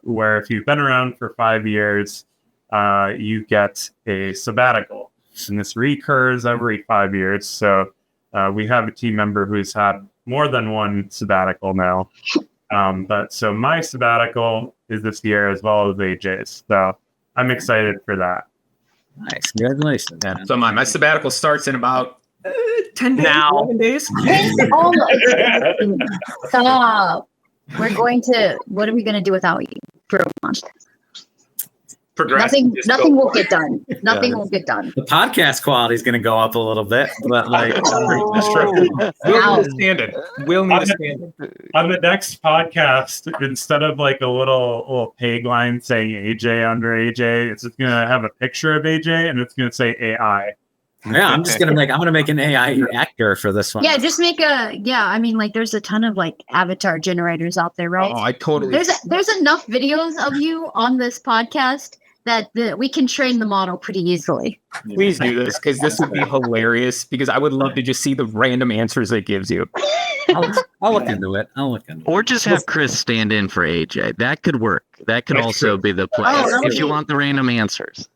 [SPEAKER 5] where if you've been around for 5 years, you get a sabbatical. And this recurs every 5 years. So we have a team member who's had more than one sabbatical now. But so my sabbatical is this year as well as AJ's. So I'm excited for that.
[SPEAKER 2] Nice. Congratulations, Dennis.
[SPEAKER 3] So my sabbatical starts in about 10 days, 11 days.
[SPEAKER 7] Oh my- Stop. What are we going to do without you for a month? Nothing will get done. Nothing will get done.
[SPEAKER 2] The podcast quality is going to go up a little bit, but like,
[SPEAKER 3] We'll need a stand-in.
[SPEAKER 5] On the next podcast, instead of like a little peg line saying AJ under AJ, it's just gonna have a picture of AJ and it's gonna say AI.
[SPEAKER 2] yeah, I'm gonna make an AI actor for this one.
[SPEAKER 7] Yeah, just make I mean, like, there's a ton of like avatar generators out there, right?
[SPEAKER 3] Oh, I totally.
[SPEAKER 7] There's enough videos of you on this podcast that we can train the model pretty easily.
[SPEAKER 3] Please do this, because this would be hilarious, because I would love to just see the random answers it gives you.
[SPEAKER 2] I'll look into it.
[SPEAKER 6] Or just have Chris stand in for AJ. That could work. That could also be the play if you want the random answers.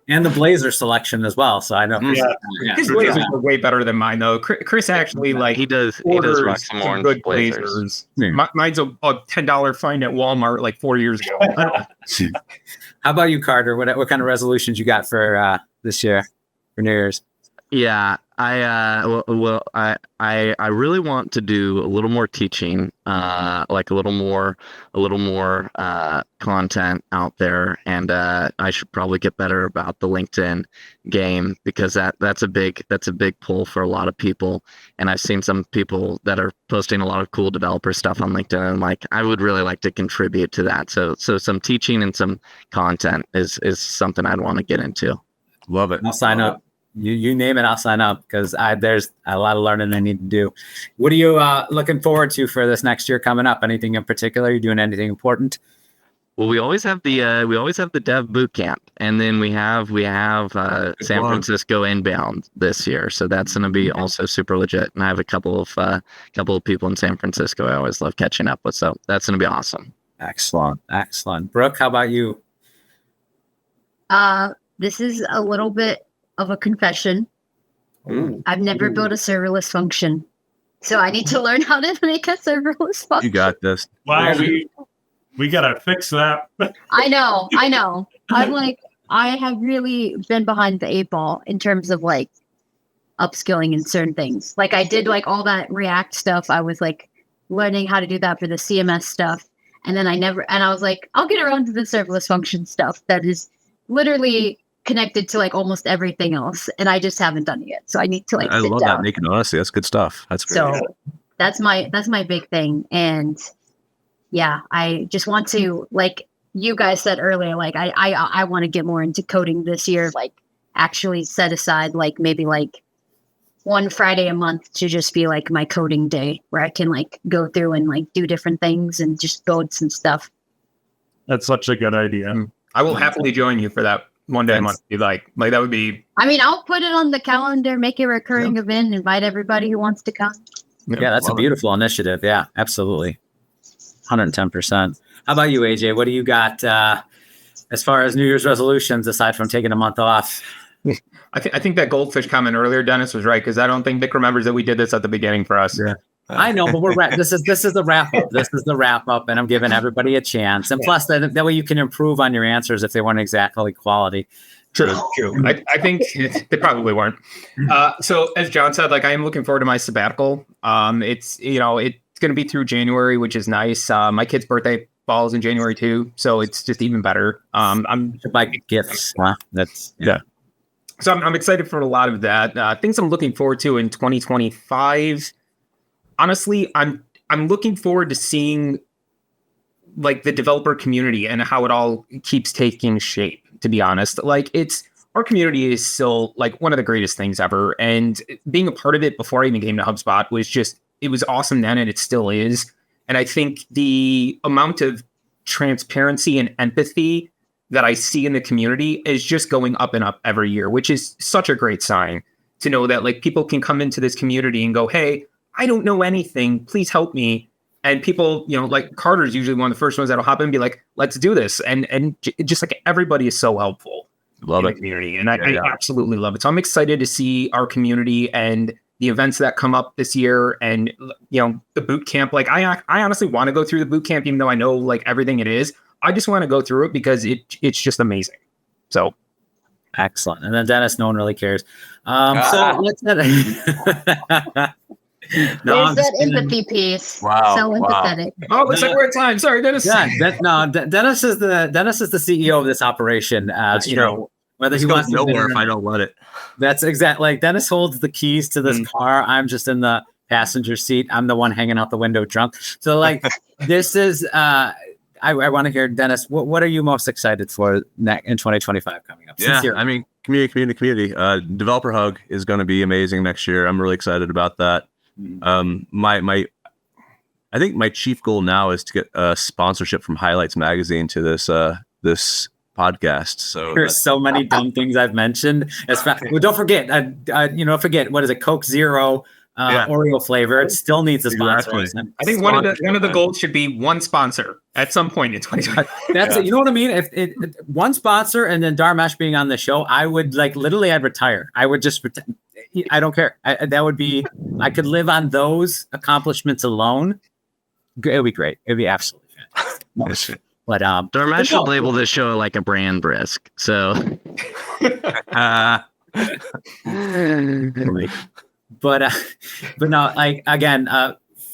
[SPEAKER 2] And the blazer selection as well. So I know.
[SPEAKER 5] Yeah.
[SPEAKER 3] His blazers are way better than mine, though. Chris actually
[SPEAKER 6] He does rock some orange
[SPEAKER 3] good
[SPEAKER 6] blazers.
[SPEAKER 3] Mine's a $10 find at Walmart like 4 years ago.
[SPEAKER 2] How about you, Carter? What kind of resolutions you got for this year for New Year's?
[SPEAKER 6] Yeah, I really want to do a little more teaching, like a little more content out there, and I should probably get better about the LinkedIn game, because that's a big pull for a lot of people. And I've seen some people that are posting a lot of cool developer stuff on LinkedIn, and like I would really like to contribute to that. So some teaching and some content is something I'd want to get into.
[SPEAKER 4] Love it.
[SPEAKER 2] I'll sign up. You name it, I'll sign up, because there's a lot of learning I need to do. What are you looking forward to for this next year coming up? Anything in particular? You doing anything important?
[SPEAKER 6] Well, we always have the dev boot camp, and then we have San Francisco inbound this year, so that's going to be also super legit. And I have a couple of people in San Francisco I always love catching up with, so that's going to be awesome.
[SPEAKER 2] Excellent. Brooke, how about you?
[SPEAKER 7] This is a little bit of a confession.
[SPEAKER 2] Ooh.
[SPEAKER 7] I've never built a serverless function, so I need to learn how to make a serverless function.
[SPEAKER 4] You got this.
[SPEAKER 5] Wow, we gotta fix that.
[SPEAKER 7] I know. I'm like, I have really been behind the 8 ball in terms of like upskilling in certain things. Like I did like all that React stuff. I was like learning how to do that for the CMS stuff, and then I was like, I'll get around to the serverless function stuff that is literally connected to like almost everything else, and I just haven't done it yet. So I need to like.
[SPEAKER 4] I
[SPEAKER 7] sit
[SPEAKER 4] love
[SPEAKER 7] down.
[SPEAKER 4] that naked honesty. That's good stuff. That's great.
[SPEAKER 7] So that's my big thing, and yeah, I just want to, like you guys said earlier, like I want to get more into coding this year. Like actually set aside like maybe like one Friday a month to just be like my coding day, where I can like go through and like do different things and just build some stuff.
[SPEAKER 5] That's such a good idea.
[SPEAKER 3] I will happily join you for that one day a month. If you like that would be.
[SPEAKER 7] I mean, I'll put it on the calendar, make it a recurring event, invite everybody who wants to come.
[SPEAKER 2] Yeah, that's a beautiful initiative. Yeah, absolutely. 110%. How about you, AJ? What do you got as far as New Year's resolutions, aside from taking a month off?
[SPEAKER 3] I think that goldfish comment earlier, Dennis, was right, because I don't think Nick remembers that we did this at the beginning for us.
[SPEAKER 2] Yeah. I know, but this is the wrap up. This is the wrap up, and I'm giving everybody a chance. And plus, that way you can improve on your answers if they weren't exactly quality.
[SPEAKER 3] True. I think they probably weren't. So as John said, like I am looking forward to my sabbatical. It's going to be through January, which is nice. My kid's birthday falls in January too, so it's just even better. I'm
[SPEAKER 2] buy gifts. Wow, that's
[SPEAKER 3] So I'm excited for a lot of that. Things I'm looking forward to in 2025. Honestly, I'm looking forward to seeing like the developer community and how it all keeps taking shape. To be honest, like our community is still like one of the greatest things ever, and being a part of it before I even came to HubSpot it was awesome then, and it still is. And I think the amount of transparency and empathy that I see in the community is just going up and up every year, which is such a great sign to know that like people can come into this community and go, hey, I don't know anything, please help me. And people, like Carter's usually one of the first ones that'll hop in and be like, let's do this. And just like everybody is so helpful
[SPEAKER 4] Love
[SPEAKER 3] in
[SPEAKER 4] it.
[SPEAKER 3] the community. And I absolutely love it. So I'm excited to see our community and the events that come up this year and, the boot camp. Like I honestly want to go through the boot camp, even though I know like everything it is. I just want to go through it because it's just amazing. So.
[SPEAKER 2] Excellent. And then Dennis, no one really cares. So let's
[SPEAKER 7] There's that empathy piece.
[SPEAKER 4] Wow.
[SPEAKER 7] So empathetic.
[SPEAKER 3] Oh, looks like we're at time. Sorry, Dennis.
[SPEAKER 2] Yeah, Dennis is the CEO of this operation.
[SPEAKER 4] That's true.
[SPEAKER 2] Whether
[SPEAKER 4] This
[SPEAKER 2] he
[SPEAKER 4] goes
[SPEAKER 2] wants
[SPEAKER 4] nowhere
[SPEAKER 2] to
[SPEAKER 4] if I don't let it.
[SPEAKER 2] That's exactly like Dennis holds the keys to this car. I'm just in the passenger seat. I'm the one hanging out the window drunk. So like this is I want to hear, Dennis, what are you most excited for in 2025 coming up?
[SPEAKER 4] Yeah, I mean, community. Developer Hug is going to be amazing next year. I'm really excited about that. I think my chief goal now is to get a sponsorship from Highlights Magazine to this podcast. So
[SPEAKER 2] there's so many dumb things I've mentioned. Well, don't forget, what is it? Coke Zero, Oreo flavor. It still needs a sponsor.
[SPEAKER 4] Exactly.
[SPEAKER 3] I think one of the goals should be one sponsor at some point in 2020.
[SPEAKER 2] That's it. You know what I mean? If one sponsor and then Dharmesh being on the show, I would I'd retire. I would just I don't care. That would be, I could live on those accomplishments alone. It would be great. It would be absolutely fantastic. But
[SPEAKER 6] Dharmesh should label this show like a brand brisk. So,
[SPEAKER 2] but no, like again,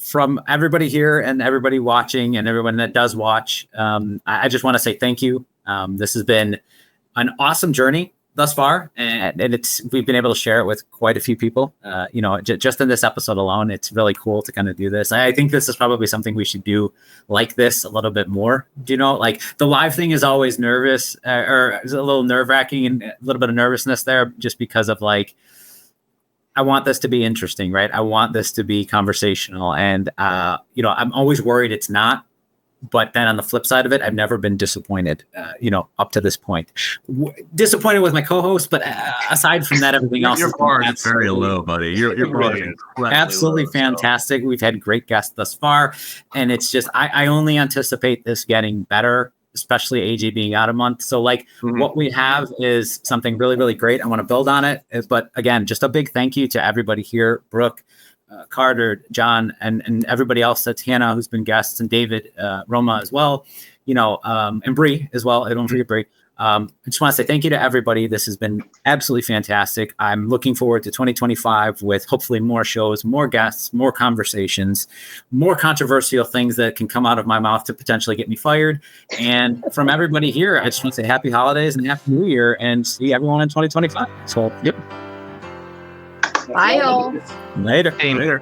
[SPEAKER 2] from everybody here and everybody watching and everyone that does watch, I just want to say thank you. This has been an awesome journey thus far, and we've been able to share it with quite a few people. Just in this episode alone, it's really cool to kind of do this. I think this is probably something we should do like this a little bit more. Like the live thing is always nervous or is a little nerve wracking and a little bit of nervousness there, just because of like, I want this to be interesting, right? I want this to be conversational, and I'm always worried it's not. But then on the flip side of it, I've never been disappointed, up to this point. Disappointed with my co-host, but aside from that, everything else
[SPEAKER 4] your bar is very low, buddy. Your bar is
[SPEAKER 2] absolutely
[SPEAKER 4] low,
[SPEAKER 2] fantastic. We've had great guests thus far, and it's just I only anticipate this getting better, especially AJ being out a month. So what we have is something really, really great. I want to build on it. But again, just a big thank you to everybody here, Brooke, Carter, John, and everybody else. That's Hannah, who's been guests, and David, Roma as well, and Bree as well. I don't forget Bree. I just want to say thank you to everybody. This has been absolutely fantastic. I'm looking forward to 2025 with hopefully more shows, more guests, more conversations, more controversial things that can come out of my mouth to potentially get me fired. And from everybody here, I just want to say happy holidays and happy new year, and see everyone in 2025. So, yep.
[SPEAKER 7] Bye, all.
[SPEAKER 2] Later.
[SPEAKER 6] Later.